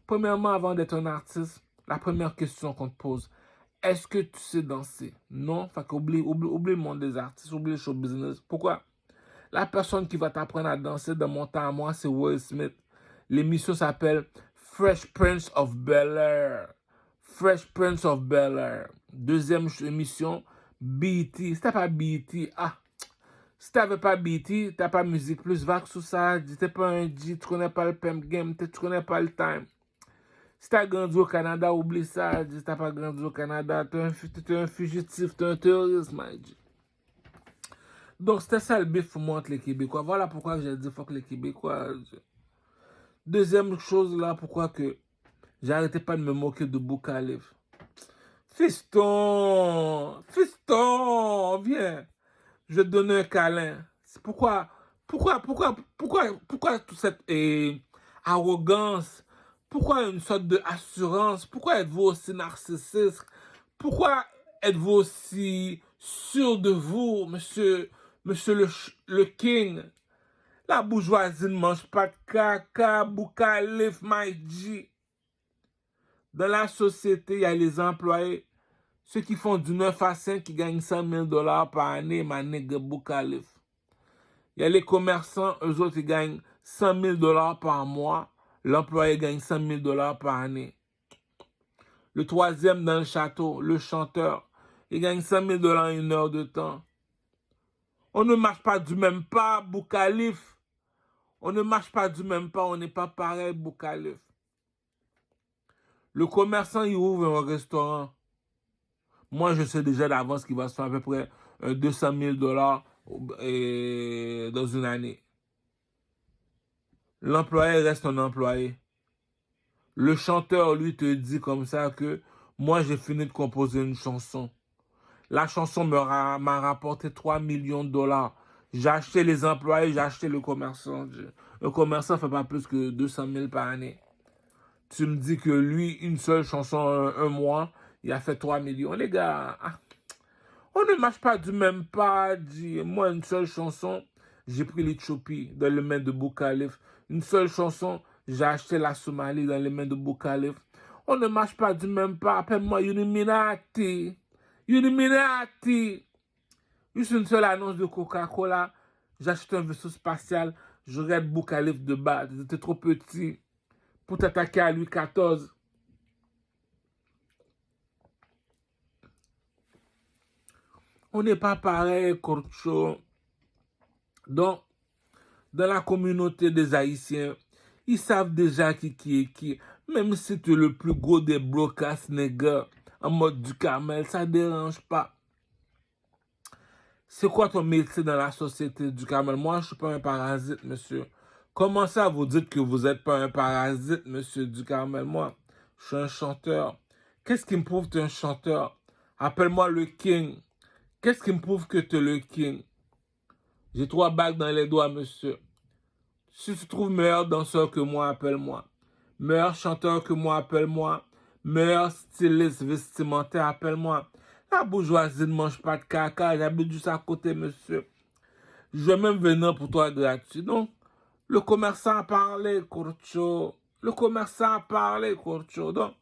Premièrement, avant d'être un artiste, la première question qu'on te pose, est-ce que tu sais danser? Non, fait qu'oublie le monde des artistes, oublie le show business. Pourquoi? La personne qui va t'apprendre à danser de mon temps à moi, c'est Will Smith. L'émission s'appelle Fresh Prince of Bel-Air. Fresh Prince of Bel-Air. Deuxième émission, BET. Si t'as pas BET, si t'avais pas BET, t'as pas Musique Plus, va sous ça, t'es pas un G, tu connais pas le Pimp Game, tu connais pas le Time. Si t'as grandi au Canada, oublie ça, si t'as pas grandi au Canada, t'es un fugitif, t'es un terroriste, my G. Donc, c'était ça le bif pour moi entre les Québécois. Voilà pourquoi j'ai dit fuck les Québécois. Deuxième chose là, pourquoi que j'arrêtais pas de me moquer de Boukalef. Fiston, viens, je vais te donner un câlin. Pourquoi toute cette arrogance? Pourquoi une sorte de assurance? Pourquoi êtes-vous aussi narcissique? Pourquoi êtes-vous aussi sûr de vous, monsieur le king? La bourgeoisie ne mange pas de caca, Boukalef, Maïdji. Dans la société, il y a les employés, ceux qui font du 9 à 5 qui gagnent 100 000 dollars par année, ma nègre Boukalef. Il y a les commerçants, eux autres, ils gagnent 100 000 dollars par mois. L'employé gagne 100 000 dollars par année. Le troisième dans le château, le chanteur, il gagne 100 000 dollars en 1 heure de temps. On ne marche pas du même pas, Boukalef. On ne marche pas du même pas, on n'est pas pareil, Boukalef. Le commerçant, il ouvre un restaurant. Moi, je sais déjà d'avance qu'il va se faire à peu près 200 000 dollars dans une année. L'employé reste un employé. Le chanteur, lui, te dit comme ça que moi, j'ai fini de composer une chanson. La chanson m'a rapporté 3 millions de dollars. J'ai acheté les employés, j'ai acheté le commerçant. Le commerçant ne fait pas plus que 200 000 par année. Tu me dis que lui, une seule chanson, un mois, il a fait 3 millions. Les gars, on ne marche pas du même pas. Moi, une seule chanson, j'ai pris l'Éthiopie dans les mains de Boukalef. Une seule chanson, j'ai acheté la Somalie dans les mains de Boukalef. On ne marche pas du même pas. Appelle-moi Illuminati. Illuminati. Juste une seule annonce de Coca-Cola. J'achète un vaisseau spatial. Je regarde Boukalef de bas. J'étais trop petit pour t'attaquer à Louis XIV. On n'est pas pareil, Korcho. Donc, dans la communauté des Haïtiens, ils savent déjà qui est qui. Même si tu es le plus gros des blocas nègres en mode du Carmel, ça ne dérange pas. C'est quoi ton métier dans la société du Carmel? Moi, je ne suis pas un parasite, monsieur. Comment ça, vous dites que vous n'êtes pas un parasite, monsieur du Carmel? Moi, je suis un chanteur. Qu'est-ce qui me prouve que tu es un chanteur? Appelle-moi le king. Qu'est-ce qui me prouve que tu es le king? J'ai 3 bagues dans les doigts, monsieur. Si tu trouves meilleur danseur que moi, appelle-moi. Meilleur chanteur que moi, appelle-moi. Meilleur styliste vestimentaire, appelle-moi. La bourgeoisie ne mange pas de caca, j'habite juste à côté, monsieur. Je vais même venir pour toi gratuit. Donc, le commerçant a parlé, Korcho. Le commerçant a parlé, Korcho. Donc,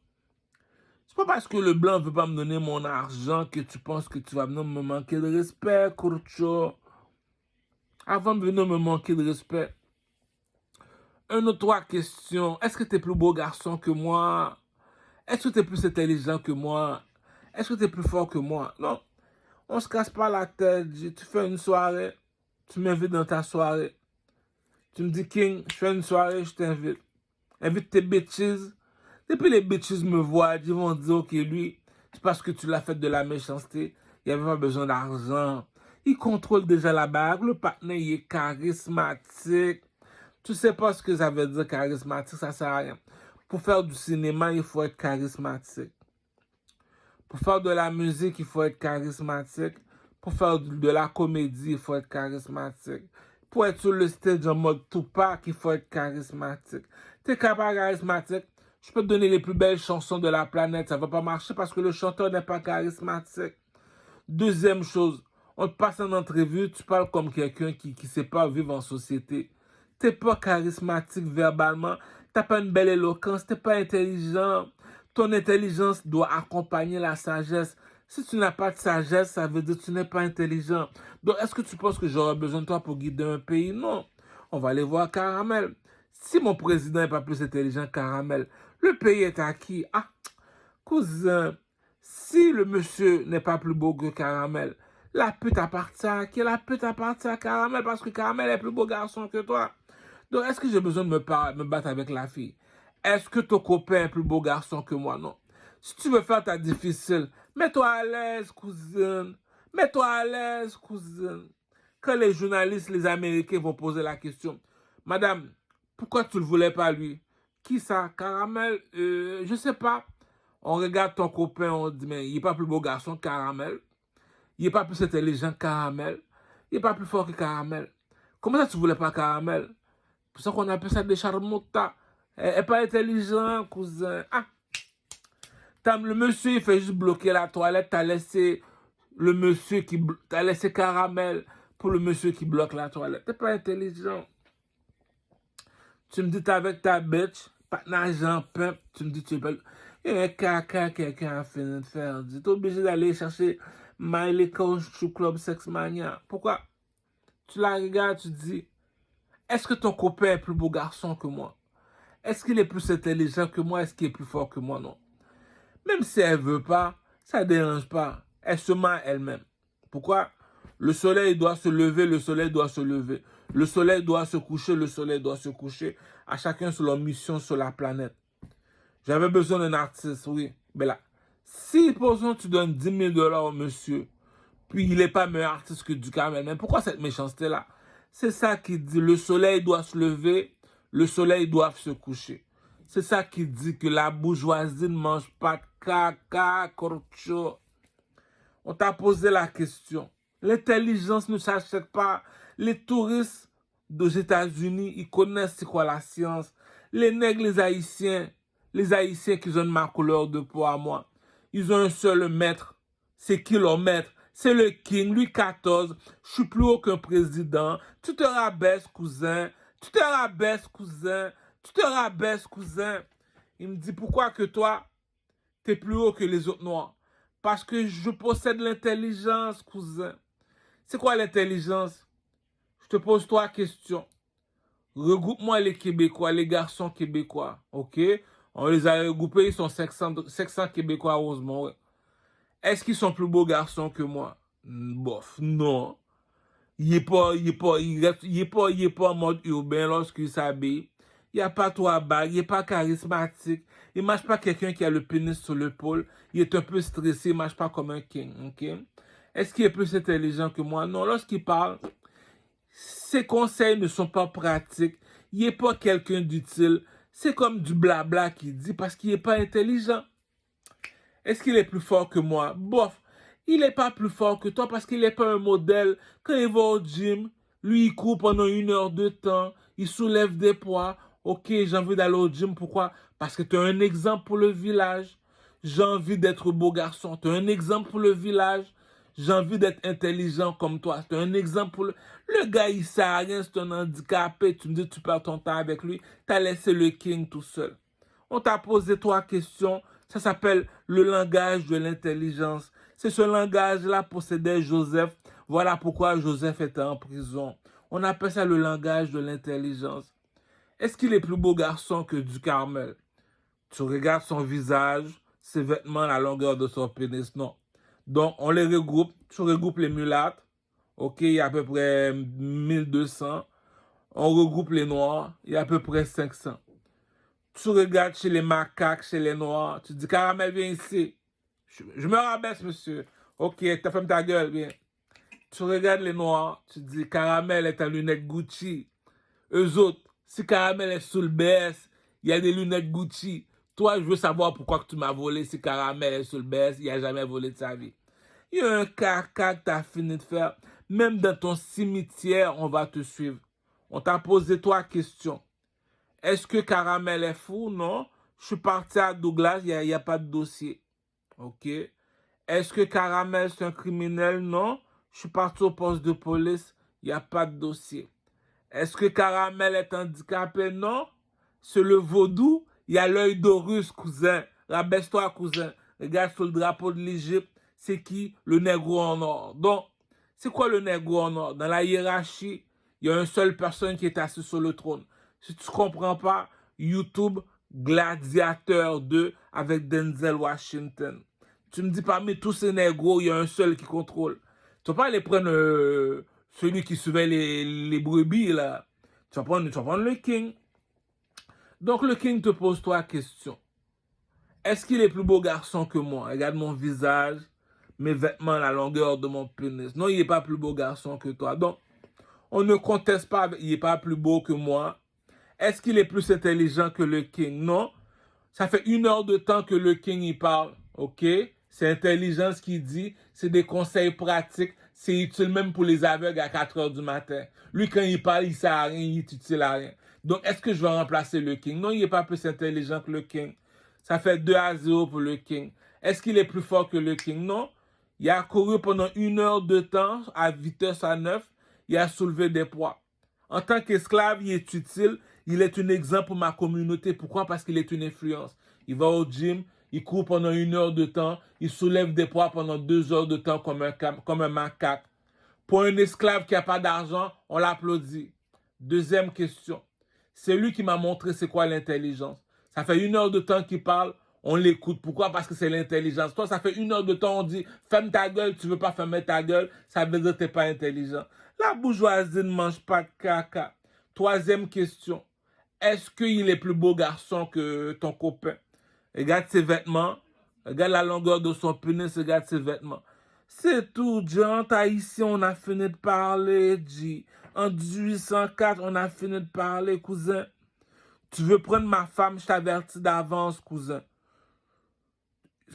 c'est pas parce que le blanc veut pas me donner mon argent que tu penses que tu vas venir me manquer de respect, Korcho. Avant de venir me manquer de respect. Une autre 3 questions. Est-ce que tu es plus beau garçon que moi? Est-ce que tu es plus intelligent que moi? Est-ce que tu es plus fort que moi? Non. On se casse pas la tête. Tu fais une soirée. Tu m'invites dans ta soirée. Tu me dis, King, je fais une soirée, je t'invite. Invite tes bitches. Depuis les bitches me voient, ils vont dire, ok, lui, c'est parce que tu l'as fait de la méchanceté. Il n'y avait pas besoin d'argent. Il contrôle déjà la bague. Le partenaire, il est charismatique. Tu sais pas ce que ça veut dire charismatique, ça sert à rien. Pour faire du cinéma, il faut être charismatique. Pour faire de la musique, il faut être charismatique. Pour faire de la comédie, il faut être charismatique. Pour être sur le stage en mode Tupac, il faut être charismatique. T'es capable charismatique, je peux te donner les plus belles chansons de la planète. Ça va pas marcher parce que le chanteur n'est pas charismatique. Deuxième chose, on te passe en entrevue, tu parles comme quelqu'un qui ne sait pas vivre en société. T'es pas charismatique verbalement, t'as pas une belle éloquence, t'es pas intelligent. Ton intelligence doit accompagner la sagesse. Si tu n'as pas de sagesse, ça veut dire que tu n'es pas intelligent. Donc, est-ce que tu penses que j'aurai besoin de toi pour guider un pays? Non. On va aller voir Caramel. Si mon président n'est pas plus intelligent que Caramel, le pays est à qui? Ah, cousin, si le monsieur n'est pas plus beau que Caramel, la pute appartient à qui? La pute appartient à Caramel parce que Caramel est plus beau garçon que toi. Donc, est-ce que j'ai besoin de me battre avec la fille? Est-ce que ton copain est plus beau garçon que moi? Non. Si tu veux faire ta difficile, mets-toi à l'aise, cousine. Mets-toi à l'aise, cousine. Quand les journalistes, les Américains vont poser la question, Madame, Pourquoi tu le voulais pas lui? Qui ça? Caramel? Je sais pas. On regarde ton copain, on dit, mais il n'est pas plus beau garçon que Caramel. Il n'est pas plus intelligent que Caramel. Il n'est pas plus fort que Caramel. Comment ça tu voulais pas Caramel? Pour ça qu'on appelle ça des charmota. Elle n'est pas intelligent, cousin. Ah! Le monsieur, il fait juste bloquer la toilette. T'as laissé le monsieur qui... T'as laissé Caramel pour le monsieur qui bloque la toilette. T'es pas intelligent. Tu me dis, t'es avec ta bitch, pas d'argent, pimp. Tu me dis, tu es pas... Il y a un caca quelqu'un a fini de faire. Tu es obligé d'aller chercher Miley Coach Club Sex Mania. Pourquoi? Tu la regardes, tu te dis, est-ce que ton copain est plus beau garçon que moi? Est-ce qu'il est plus intelligent que moi? Est-ce qu'il est plus fort que moi? Non. Même si elle veut pas, ça ne dérange pas. Elle se ment elle-même. Pourquoi? Le soleil doit se lever, le soleil doit se lever. Le soleil doit se coucher, le soleil doit se coucher. À chacun sur leur mission sur la planète. J'avais besoin d'un artiste, oui. Mais là, si, pour exemple, tu donnes 10 000 $ au monsieur, puis il n'est pas meilleur artiste que Duhamel, mais pourquoi cette méchanceté-là? C'est ça qui dit, le soleil doit se lever, le soleil doit se coucher. C'est ça qui dit que la bourgeoisie ne mange pas de caca, corcho. On t'a posé la question. L'intelligence ne s'achète pas. Les touristes aux États-Unis, ils connaissent c'est quoi la science. Les nègres, les Haïtiens qui ont ma couleur de peau à moi, ils ont un seul maître. C'est qui leur maître? C'est le King, Louis XIV. Je suis plus haut qu'un président. Tu te rabaisses, cousin. Tu te rabaisses, cousin. Tu te rabaisses, cousin. Il me dit, pourquoi que toi, t'es plus haut que les autres noirs? Parce que je possède l'intelligence, cousin. C'est quoi l'intelligence? Je te pose trois questions. Regroupe-moi les Québécois, les garçons québécois, ok? On les a regroupés, ils sont 500 Québécois, heureusement, ouais. Est-ce qu'ils sont plus beaux garçons que moi? Bof, non. Il est pas en mode urbain lorsqu'il s'habille. Il n'y a pas trois bagues, il n'est pas charismatique. Il ne marche pas quelqu'un qui a le pénis sur l'épaule. Il est un peu stressé, il ne marche pas comme un king, ok? Est-ce qu'il est plus intelligent que moi? Non, lorsqu'il parle, ses conseils ne sont pas pratiques. Il n'est pas quelqu'un d'utile. C'est comme du blabla qu'il dit parce qu'il n'est pas intelligent. Est-ce qu'il est plus fort que moi? Bof. Il n'est pas plus fort que toi parce qu'il n'est pas un modèle. Quand il va au gym, lui, il court pendant 1 heure de temps. Il soulève des poids. Ok, j'ai envie d'aller au gym. Pourquoi? Parce que tu as un exemple pour le village. J'ai envie d'être beau garçon. Tu as un exemple pour le village. J'ai envie d'être intelligent comme toi. C'est un exemple pour le... Le gars, il sert à rien, c'est un handicapé. Tu me dis, tu perds ton temps avec lui. Tu as laissé le king tout seul. On t'a posé trois questions. Ça s'appelle le langage de l'intelligence. C'est ce langage-là possédait Joseph. Voilà pourquoi Joseph était en prison. On appelle ça le langage de l'intelligence. Est-ce qu'il est plus beau garçon que Duhamel? Tu regardes son visage, ses vêtements, la longueur de son pénis. Non. Donc, on les regroupe. Tu regroupes les mulattes. OK, il y a à peu près 1200. On regroupe les noirs. Il y a à peu près 500. Tu regardes chez les macaques, chez les noirs. Tu dis, Caramel, viens ici. Je me rabaisse, monsieur. OK, t'as ferme ta gueule, viens. Tu regardes les noirs. Tu dis, Caramel est en lunettes Gucci. Eux autres, si Caramel est sous le BS, il y a des lunettes Gucci. Toi, je veux savoir pourquoi que tu m'as volé si Caramel est sur le BS, il n'a jamais volé de sa vie. Il y a un caca que tu as fini de faire. Même dans ton cimetière, on va te suivre. On t'a posé trois questions. Est-ce que Caramel est fou? Non. Je suis parti à Douglas, il n'y a pas de dossier. OK. Est-ce que Caramel c'est un criminel? Non. Je suis parti au poste de police, il n'y a pas de dossier. Est-ce que Caramel est handicapé? Non. C'est le vaudou. Il y a l'œil d'Horus, cousin. Rabaisse-toi, cousin. Regarde sur le drapeau de l'Égypte. C'est qui? Le négro en or. Donc, c'est quoi le négro en or? Dans la hiérarchie, il y a une seule personne qui est assise sur le trône. Si tu ne comprends pas, YouTube, Gladiateur 2 avec Denzel Washington. Tu me dis parmi tous ces négros, il y a un seul qui contrôle. Tu ne vas pas aller prendre celui qui surveille les brebis, là. Tu vas prendre le king. Donc, le king te pose trois questions. Est-ce qu'il est plus beau garçon que moi? Regarde mon visage, mes vêtements, la longueur de mon pénis. Non, il n'est pas plus beau garçon que toi. Donc, on ne conteste pas, il n'est pas plus beau que moi. Est-ce qu'il est plus intelligent que le king? Non. Ça fait 1 heure de temps que le king il parle. OK? C'est intelligent ce qu'il dit. C'est des conseils pratiques. C'est utile même pour les aveugles à 4 heures du matin. Lui, quand il parle, il sert à rien, il est utile à rien. Donc, est-ce que je vais remplacer le king? Non, il n'est pas plus intelligent que le king. Ça fait 2-0 pour le king. Est-ce qu'il est plus fort que le king? Non. Il a couru pendant 1 heure de temps à vitesse à 9. Il a soulevé des poids. En tant qu'esclave, il est utile. Il est un exemple pour ma communauté. Pourquoi? Parce qu'il est une influence. Il va au gym, il court pendant 1 heure de temps, il soulève des poids pendant 2 heures de temps comme un macaque. Pour un esclave qui n'a pas d'argent, on l'applaudit. Deuxième question. C'est lui qui m'a montré c'est quoi l'intelligence. Ça fait 1 heure de temps qu'il parle, on l'écoute. Pourquoi? Parce que c'est l'intelligence. Toi, ça fait 1 heure de temps, on dit ferme ta gueule, tu veux pas fermer ta gueule, ça veut dire que tu n'es pas intelligent. La bourgeoisie ne mange pas de caca. Troisième question. Est-ce qu'il est plus beau garçon que ton copain? Regarde ses vêtements. Regarde la longueur de son pénis. Regarde ses vêtements. C'est tout, John. Ici, on a fini de parler, G. En 1804, on a fini de parler, cousin. Tu veux prendre ma femme, je t'avertis d'avance, cousin.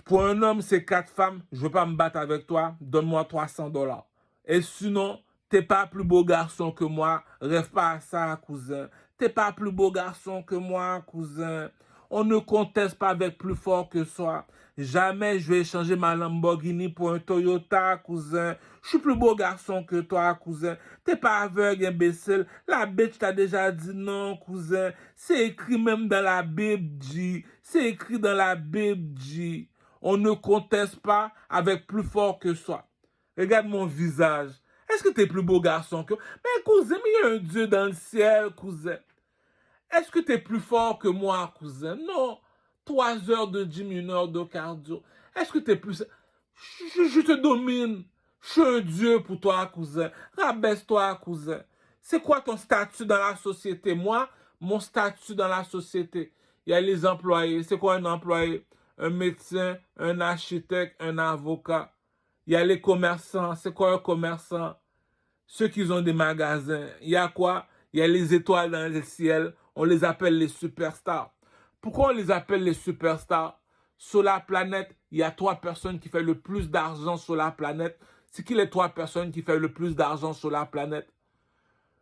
Pour un homme, c'est 4 femmes. Je veux pas me battre avec toi. Donne-moi $300. Et sinon, t'es pas plus beau garçon que moi. Rêve pas à ça, cousin. T'es pas plus beau garçon que moi, cousin. On ne conteste pas avec plus fort que soi. Jamais je vais échanger ma Lamborghini pour un Toyota, cousin. Je suis plus beau garçon que toi, cousin. T'es pas aveugle, imbécile. La bitch t'a déjà dit non, cousin. C'est écrit même dans la Bible, G. C'est écrit dans la Bible, G. On ne conteste pas avec plus fort que soi. Regarde mon visage. Est-ce que t'es plus beau garçon que... Mais cousin, mais il y a un Dieu dans le ciel, cousin. Est-ce que t'es plus fort que moi, cousin? Non. 3 heures de gym, 1 heure de cardio. Est-ce que t'es plus... Je te domine. Je suis un Dieu pour toi, cousin. Rabaisse-toi, cousin. C'est quoi ton statut dans la société? Moi, mon statut dans la société. Il y a les employés. C'est quoi un employé? Un médecin, un architecte, un avocat. Il y a les commerçants. C'est quoi un commerçant? Ceux qui ont des magasins. Il y a quoi? Il y a les étoiles dans le ciel. On les appelle les superstars. Pourquoi on les appelle les superstars? Sur la planète, il y a 3 personnes qui font le plus d'argent sur la planète. C'est qui les 3 personnes qui font le plus d'argent sur la planète?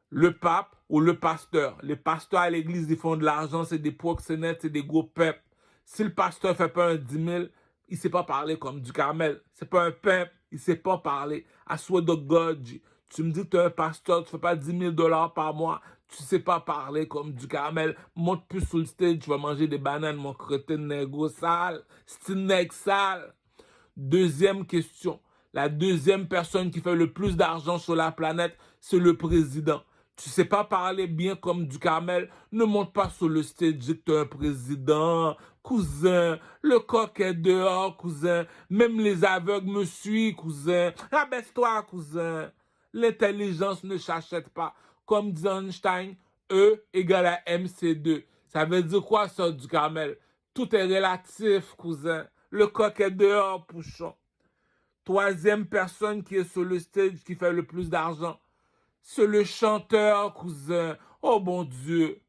Le pape ou le pasteur. Les pasteurs à l'église, ils font de l'argent, c'est des proxénètes, c'est des gros peuples. Si le pasteur fait pas un 10 000, il ne sait pas parler comme du Carmel. C'est pas un peuple, il ne sait pas parler. I swear to God, tu me dis que tu es un pasteur, tu ne fais pas 10 000 $ par mois, tu ne sais pas parler comme du Carmel. Monte plus sur le stage, tu vas manger des bananes, mon crétin négo sale. C'est une nègre sale. Deuxième question. La deuxième personne qui fait le plus d'argent sur la planète, c'est le président. Tu sais pas parler bien comme du Carmel, ne monte pas sur le stage, dis que tu es un président. Cousin, le coq est dehors, cousin. Même les aveugles me suivent, cousin. Rabaisse-toi, cousin. L'intelligence ne s'achète pas. Comme dit Einstein, E égale à MC2. Ça veut dire quoi, ça, du Carmel? Tout est relatif, cousin. Le coq est dehors, pouchon. Troisième personne qui est sur le stage qui fait le plus d'argent, c'est le chanteur, cousin. Oh bon Dieu.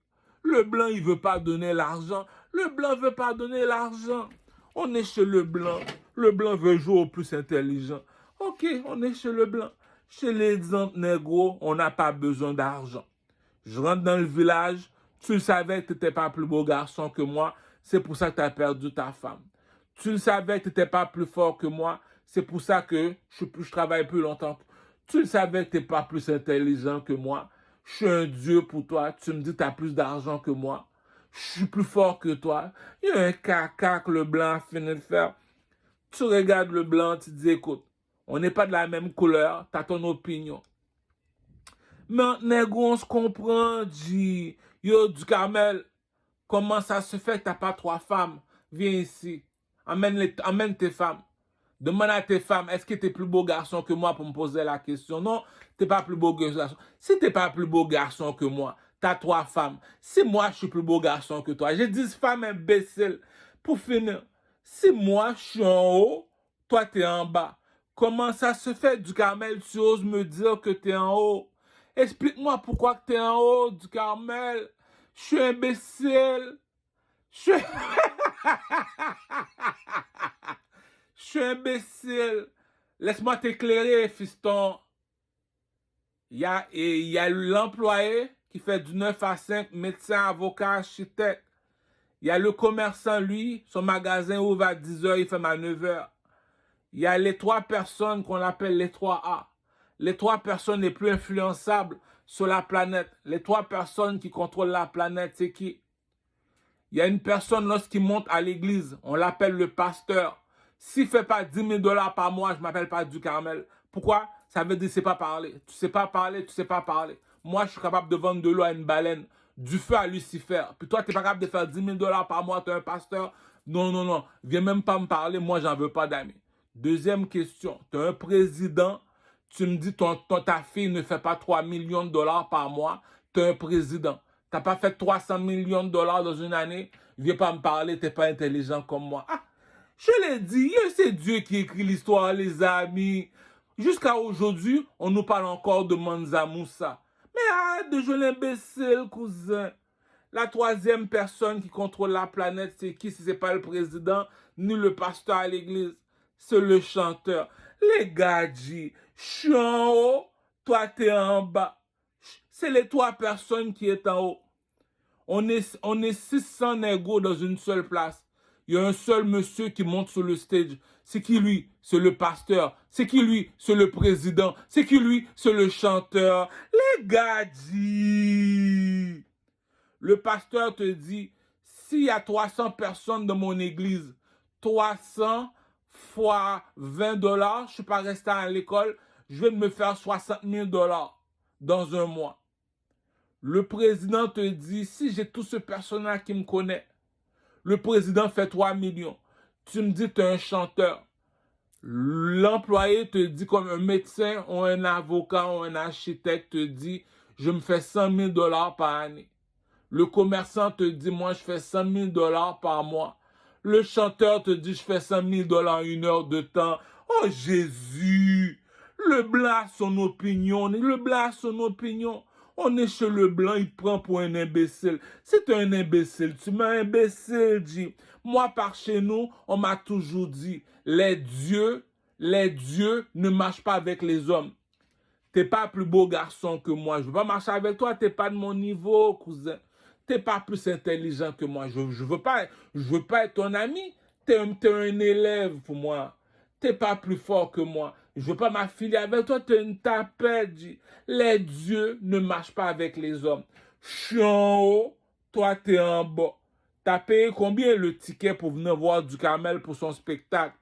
Le blanc, il veut pas donner l'argent. Le blanc veut pas donner l'argent. On est chez le blanc. Le blanc veut jouer au plus intelligent. Ok, on est chez le blanc. Chez les négros, on n'a pas besoin d'argent. Je rentre dans le village. Tu le savais que tu n'étais pas plus beau garçon que moi. C'est pour ça que tu as perdu ta femme. Tu le savais que tu n'étais pas plus fort que moi. C'est pour ça que je travaille plus longtemps. Tu le savais que tu n'es pas plus intelligent que moi. Je suis un dieu pour toi. Tu me dis que tu as plus d'argent que moi. Je suis plus fort que toi. Il y a un caca que le blanc a fini de faire. Tu regardes le blanc, tu te dis, écoute, on n'est pas de la même couleur. Tu as ton opinion. Mais, négro, on se comprend, dit. Yo, du Carmel, comment ça se fait que tu n'as pas 3 femmes? Viens ici. Amène tes femmes. Demande à tes femmes, est-ce que tu es plus beau garçon que moi pour me poser la question? Non, tu n'es pas plus beau garçon. Si tu n'es pas plus beau garçon que moi, tu as 3 femmes. Si moi, je suis plus beau garçon que toi, j'ai 10 femmes imbéciles. Pour finir, si moi, je suis en haut, toi, tu es en bas. Comment ça se fait, du Carmel, tu oses me dire que tu es en haut? Explique-moi pourquoi tu es en haut, du Carmel. Je suis imbécile. Je suis... Je suis imbécile. Laisse-moi t'éclairer, fiston. Il y a l'employé qui fait du 9 à 5, médecin, avocat, architecte. Il y a le commerçant, lui, son magasin ouvre à 10 h, il ferme à 9 h. Il y a les 3 personnes qu'on appelle les 3A. Les 3 personnes les plus influençables sur la planète. Les 3 personnes qui contrôlent la planète, c'est qui? Il y a une personne, lorsqu'il monte à l'église, on l'appelle le pasteur. S'il ne fait pas 10 000 $ par mois, je ne m'appelle pas du Carmel. Pourquoi? Ça veut dire que tu ne sais pas parler. Tu ne sais pas parler, tu ne sais pas parler. Moi, je suis capable de vendre de l'eau à une baleine, du feu à Lucifer. Puis toi, tu n'es pas capable de faire 10 000 $ par mois, tu es un pasteur. Non, non, non. Viens même pas me parler, moi, j'en veux pas d'amis. Deuxième question. Tu es un président. Tu me dis ta fille ne fait pas 3 millions de $ par mois. Tu es un président. Tu n'as pas fait 300 millions de $ dans une année. Viens pas me parler, tu n'es pas intelligent comme moi. Ah, je l'ai dit, c'est Dieu qui écrit l'histoire, les amis. Jusqu'à aujourd'hui, on nous parle encore de Mansa Moussa. Mais arrête de jouer l'imbécile, cousin. La 3e personne qui contrôle la planète, c'est qui si ce n'est pas le président, ni le pasteur à l'église? C'est le chanteur. Les gadgets, je suis en haut, toi t'es en bas. C'est les 3 personnes qui sont en haut. On est 600 négros dans une seule place. Il y a un seul monsieur qui monte sur le stage. C'est qui lui? C'est le pasteur. C'est qui lui? C'est le président. C'est qui lui? C'est le chanteur. Les gadgets. Le pasteur te dit, s'il y a 300 personnes dans mon église, 300 fois 20 $, je ne suis pas resté à l'école, je vais me faire 60 000 $ dans un mois. Le président te dit, si j'ai tout ce personnel qui me connaît, le président fait 3 millions. Tu me dis, tu es un chanteur. L'employé te dit, comme un médecin ou un avocat ou un architecte te dit, je me fais 100 000 $ par année. Le commerçant te dit, moi, je fais 100 000 $ par mois. Le chanteur te dit, je fais 100 000 $ en 1 heure de temps. Oh, Jésus! Le blanc a son opinion. Le blanc a son opinion. On est chez le blanc, il prend pour un imbécile. C'est un imbécile. Tu m'as imbécile, dit. Moi, par chez nous, on m'a toujours dit, les dieux ne marchent pas avec les hommes. T'es pas plus beau garçon que moi. Je veux pas marcher avec toi. T'es pas de mon niveau, cousin. T'es pas plus intelligent que moi. Je veux pas être ton ami. T'es un élève pour moi. T'es pas plus fort que moi. Je veux pas m'affilier avec toi. T'es une tapette. Les dieux ne marchent pas avec les hommes. Je suis en haut. Toi, t'es en bas. T'as payé combien le ticket pour venir voir du Carmel pour son spectacle?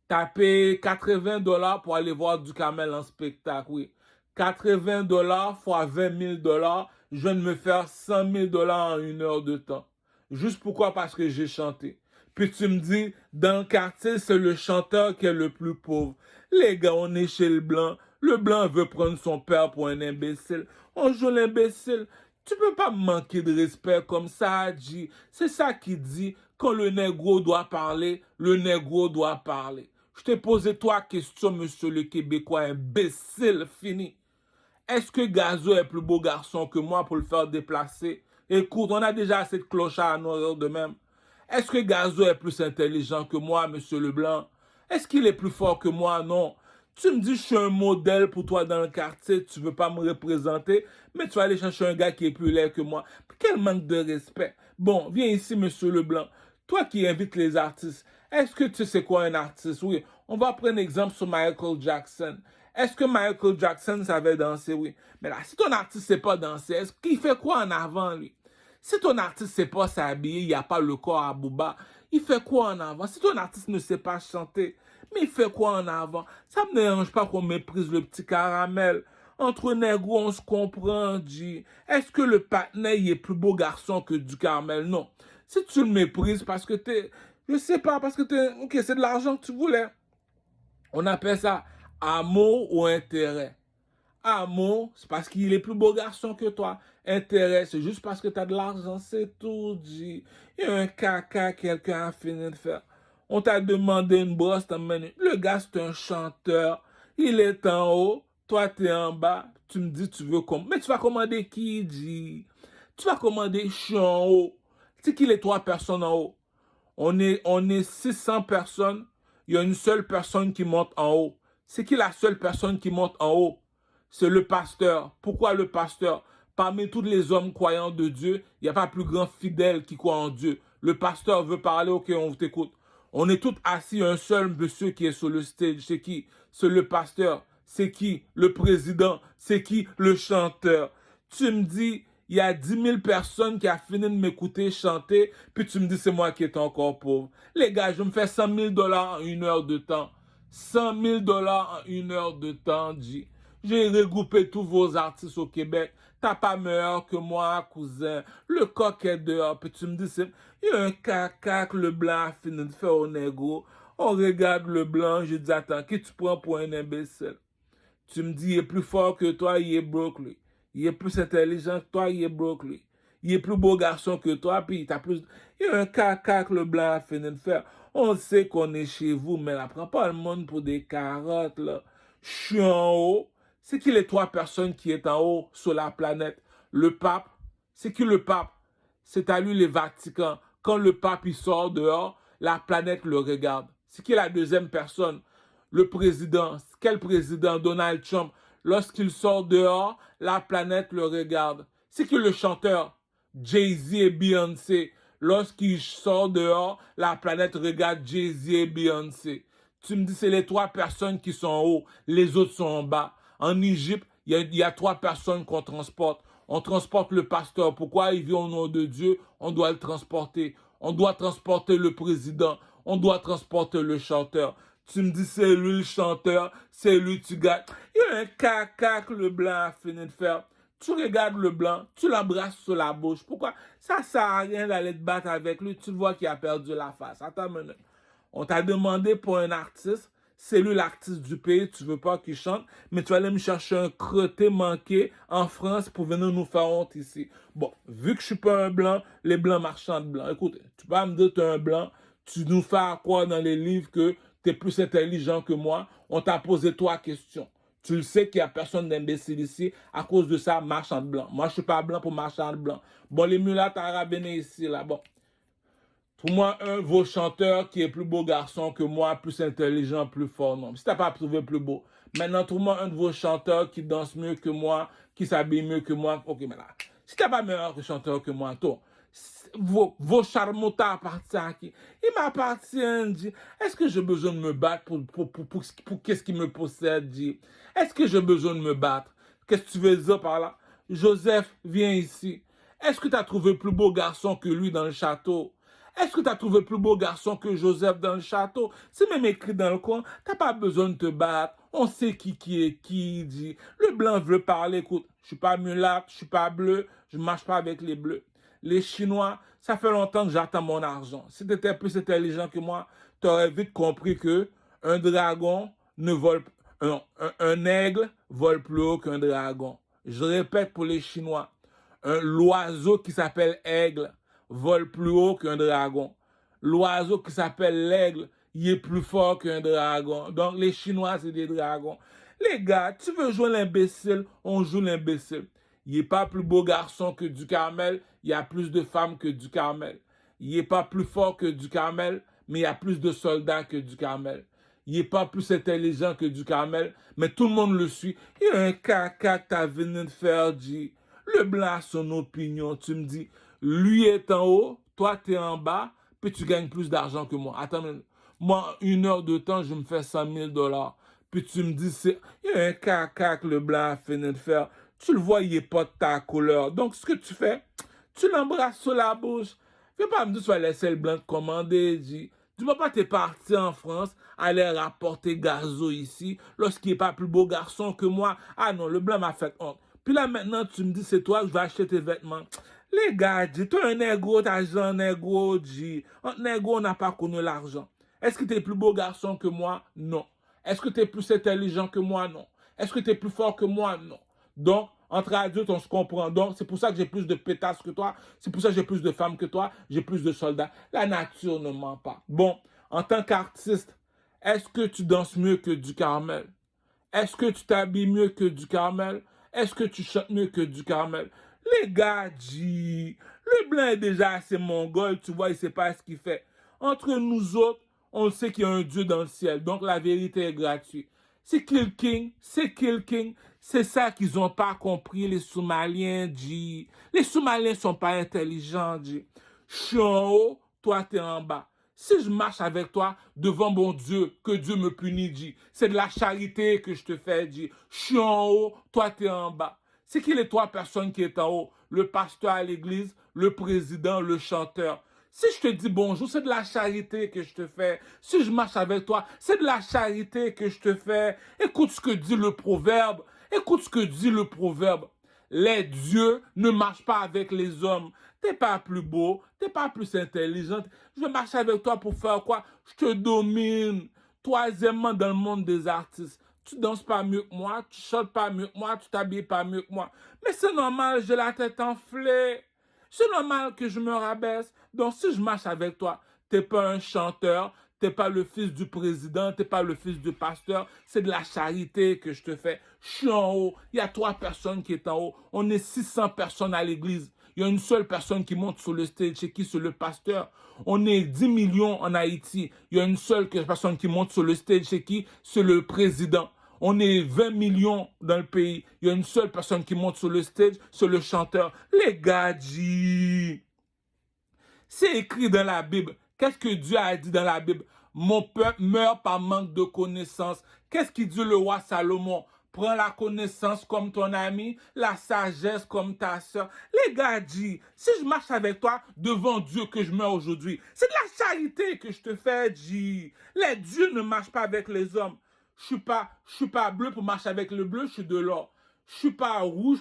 T'as payé 80 $ pour aller voir du Carmel en spectacle, oui. 80 $ fois 20 000 $, je viens de me faire 100 000 $ en 1 heure de temps. Juste pourquoi? Parce que j'ai chanté. Puis tu me dis, dans le quartier, c'est le chanteur qui est le plus pauvre. Les gars, on est chez le blanc. Le blanc veut prendre son père pour un imbécile. On joue l'imbécile. Tu peux pas manquer de respect comme ça, G. C'est ça qui dit, quand le négro doit parler, le négro doit parler. Je t'ai posé 3 questions, monsieur le Québécois, imbécile fini. Est-ce que Gazo est plus beau garçon que moi pour le faire déplacer? Écoute, on a déjà assez de clochards à nourrir de même. Est-ce que Gazo est plus intelligent que moi, monsieur Leblanc? Est-ce qu'il est plus fort que moi? Non. Tu me dis, je suis un modèle pour toi dans le quartier, tu veux pas me représenter, mais tu vas aller chercher un gars qui est plus laid que moi. Quel manque de respect. Bon, viens ici, monsieur Leblanc. Toi qui invites les artistes, est-ce que tu sais quoi un artiste? Oui, on va prendre un exemple sur Michael Jackson. Est-ce que Michael Jackson savait danser? Oui. Mais là, si ton artiste ne sait pas danser, est-ce qu'il fait quoi en avant, lui? Si ton artiste ne sait pas s'habiller, il n'y a pas le corps à Booba, il fait quoi en avant? Si ton artiste ne sait pas chanter, mais il fait quoi en avant? Ça ne me dérange pas qu'on méprise le petit caramel. Entre négros, on se comprend, dit. Est-ce que le partenaire est plus beau garçon que du Carmel? Non. Si tu le méprises parce que t'es... Je sais pas, parce que t'es... Ok, c'est de l'argent que tu voulais. On appelle ça amour ou intérêt. Amour, c'est parce qu'il est plus beau garçon que toi. Intérêt, c'est juste parce que tu as de l'argent, c'est tout, dit. Il y a un caca, quelqu'un a fini de faire. On t'a demandé une brosse, t'as mené. Le gars, c'est un chanteur. Il est en haut, toi, t'es en bas. Tu me dis, tu veux commander. Mais tu vas commander qui, dit? Tu vas commander, je suis en haut. C'est qui les 3 personnes en haut? On est 600 personnes. Il y a une seule personne qui monte en haut. C'est qui la seule personne qui monte en haut? C'est le pasteur. Pourquoi le pasteur? Parmi tous les hommes croyants de Dieu, il n'y a pas plus grand fidèle qui croit en Dieu. Le pasteur veut parler, ok, on t'écoute. On est tous assis, un seul monsieur qui est sur le stage. C'est qui? C'est le pasteur. C'est qui? Le président. C'est qui? Le chanteur. Tu me dis, il y a 10 000 personnes qui ont fini de m'écouter chanter, puis tu me dis c'est moi qui est encore pauvre. Les gars, je me fais 100 000 dollars en 1 heure de temps. 100 000 dollars en 1 heure de temps, G. J'ai regroupé tous vos artistes au Québec. T'as pas meilleur que moi, cousin. Le coq est dehors. Puis tu me dis, il y a un caca que le blanc a fini de faire au négro. On regarde le blanc, je dis, attends, qui tu prends pour un imbécile? Tu me dis, il est plus fort que toi, il est broke, lui. Il est plus intelligent que toi, il est broke, lui. Il est plus beau garçon que toi, puis t'as plus... Il y a un caca que le blanc a fini de faire. On sait qu'on est chez vous, mais là, prends pas le monde pour des carottes, là. Je suis en haut. C'est qui les 3 personnes qui est en haut sur la planète? Le pape. C'est qui le pape? C'est à lui les Vatican. Quand le pape il sort dehors, la planète le regarde. C'est qui la deuxième personne? Le président. Quel président? Donald Trump. Lorsqu'il sort dehors, la planète le regarde. C'est qui le chanteur? Jay-Z et Beyoncé. Lorsqu'il sort dehors, la planète regarde Jay-Z et Beyoncé. Tu me dis, c'est les 3 personnes qui sont en haut, les autres sont en bas. En Égypte, il y a 3 personnes qu'on transporte. On transporte le pasteur. Pourquoi il vit au nom de Dieu? On doit le transporter. On doit transporter le président. On doit transporter le chanteur. Tu me dis, c'est lui le chanteur, c'est lui tu gâtes. Il y a un caca que le blanc a fini de faire. Tu regardes le blanc, tu l'embrasses sur la bouche. Pourquoi? Ça sert à rien d'aller te battre avec lui. Tu le vois qu'il a perdu la face. Attends une minute. On t'a demandé pour un artiste. C'est lui l'artiste du pays, tu veux pas qu'il chante, mais tu vas aller me chercher un crotté manqué en France pour venir nous faire honte ici. Bon, vu que je suis pas un blanc, les blancs marchands de blanc. Écoute, tu vas me dire que tu es un blanc, tu nous fais croire dans les livres que tu es plus intelligent que moi, on t'a posé 3 questions. Tu le sais qu'il n'y a personne d'imbécile ici, à cause de ça, marchand de blanc. Moi, je suis pas blanc pour marchand de blanc. Bon, les mulâtres arabes ici, là, bon. Trouve-moi un de vos chanteurs qui est plus beau garçon que moi, plus intelligent, plus fort. Non, si t'as pas trouvé plus beau. Maintenant, trouve-moi un de vos chanteurs qui danse mieux que moi, qui s'habille mieux que moi. Ok, mais là, si t'as pas meilleur chanteur que moi, toi, vos charmotas appartiennent à qui? Il m'appartient, dit. Est-ce que j'ai besoin de me battre pour qu'est-ce qui me possède, dit? Est-ce que j'ai besoin de me battre? Qu'est-ce que tu veux dire par là? Joseph, viens ici. Est-ce que tu as trouvé plus beau garçon que lui dans le château? Est-ce que tu as trouvé plus beau garçon que Joseph dans le château? C'est même écrit dans le coin. Tu n'as pas besoin de te battre. On sait qui est qui, dit. Le blanc veut parler. Écoute, je ne suis pas mulâtre, je ne suis pas bleu, je ne marche pas avec les bleus. Les Chinois, ça fait longtemps que j'attends mon argent. Si tu étais plus intelligent que moi, tu aurais vite compris que un dragon ne vole un aigle vole plus haut qu'un dragon. Je répète pour les Chinois, l'oiseau qui s'appelle aigle vole plus haut qu'un dragon. L'oiseau qui s'appelle l'aigle, il est plus fort qu'un dragon. Donc les Chinois, c'est des dragons. Les gars, tu veux jouer l'imbécile, on joue l'imbécile. Il n'est pas plus beau garçon que du Carmel, il y a plus de femmes que du Carmel. Il n'est pas plus fort que du Carmel, mais il y a plus de soldats que du Carmel. Il n'est pas plus intelligent que du Carmel, mais tout le monde le suit. Il y a un caca que tu as venu de faire, dit. Le blanc a son opinion, tu me dis. Lui est en haut, toi tu es en bas, puis tu gagnes plus d'argent que moi. Attends, moi, 1 heure de temps, je me fais 100 000 dollars. Puis tu me dis, il y a un caca que le blanc a fini de faire. Tu le vois, il n'est pas de ta couleur. Donc, ce que tu fais, tu l'embrasses sur la bouche. Viens pas me dire, tu vas laisser le blanc te commander, dis. Dis-moi pas, t'es parti en France, aller rapporter Gazo ici, lorsqu'il n'est pas plus beau garçon que moi. Ah non, le blanc m'a fait honte. Puis là, maintenant, tu me dis, c'est toi, je vais acheter tes vêtements. Les gars, dis, toi, un négro, t'as un négro, dis. Un négro, on n'a pas connu l'argent. Est-ce que t'es plus beau garçon que moi? Non. Est-ce que t'es plus intelligent que moi? Non. Est-ce que t'es plus fort que moi? Non. Donc, entre adultes, on se comprend. Donc, c'est pour ça que j'ai plus de pétasses que toi. C'est pour ça que j'ai plus de femmes que toi. J'ai plus de soldats. La nature ne ment pas. Bon, en tant qu'artiste, est-ce que tu danses mieux que du Carmel? Est-ce que tu t'habilles mieux que du Carmel? Est-ce que tu chantes mieux que du Carmel? Les gars, le blanc est déjà assez mongol, tu vois, il sait pas ce qu'il fait. Entre nous autres, on sait qu'il y a un Dieu dans le ciel, donc la vérité est gratuite. C'est Kill King, c'est Kill King. C'est ça qu'ils n'ont pas compris, les Somaliens, G. Les Somaliens sont pas intelligents, G. Je suis en haut, toi t'es en bas. Si je marche avec toi devant mon Dieu, que Dieu me punit, G. C'est de la charité que je te fais, G. Je suis en haut, toi t'es en bas. C'est qui les trois personnes qui sont en haut? Le pasteur à l'église, le président, le chanteur. Si je te dis bonjour, c'est de la charité que je te fais. Si je marche avec toi, c'est de la charité que je te fais. Écoute ce que dit le proverbe. Écoute ce que dit le proverbe. Les dieux ne marchent pas avec les hommes. T'es pas plus beau, t'es pas plus intelligente. Je marche avec toi pour faire quoi? Je te domine. Troisièmement, dans le monde des artistes, tu danses pas mieux que moi, tu chantes pas mieux que moi, tu t'habilles pas mieux que moi. Mais c'est normal, j'ai la tête enflée. C'est normal que je me rabaisse. Donc, si je marche avec toi, t'es pas un chanteur, t'es pas le fils du président, t'es pas le fils du pasteur. C'est de la charité que je te fais. Je suis en haut. Il y a 3 personnes qui sont en haut. On est 600 personnes à l'église. Il y a une seule personne qui monte sur le stage, c'est qui? C'est le pasteur. On est 10 millions en Haïti. Il y a une seule personne qui monte sur le stage, c'est qui? C'est le président. On est 20 millions dans le pays. Il y a une seule personne qui monte sur le stage, c'est le chanteur. Les gars, c'est écrit dans la Bible. Qu'est-ce que Dieu a dit dans la Bible? Mon peuple meurt par manque de connaissance. Qu'est-ce qu'il dit le roi Salomon? Prends la connaissance comme ton ami, la sagesse comme ta soeur. Les gars, si je marche avec toi devant Dieu que je meurs aujourd'hui, c'est de la charité que je te fais, Les dieux ne marchent pas avec les hommes. Je suis pas bleu pour marcher avec le bleu, je suis de l'or. Je suis pas rouge.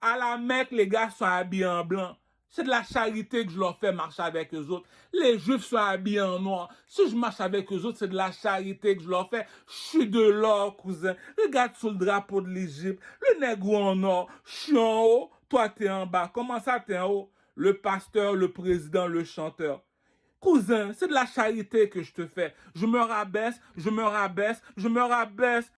À la Mecque, les gars sont habillés en blanc. C'est de la charité que je leur fais marcher avec eux autres. Les Juifs sont habillés en noir. Si je marche avec eux autres, c'est de la charité que je leur fais. Je suis de l'or, cousin. Regarde sur le drapeau de l'Égypte. Le nègre en or. Je suis en haut, toi t'es en bas. Comment ça t'es en haut? Le pasteur, le président, le chanteur. Cousin, c'est de la charité que je te fais. Je me rabaisse, je me rabaisse, je me rabaisse.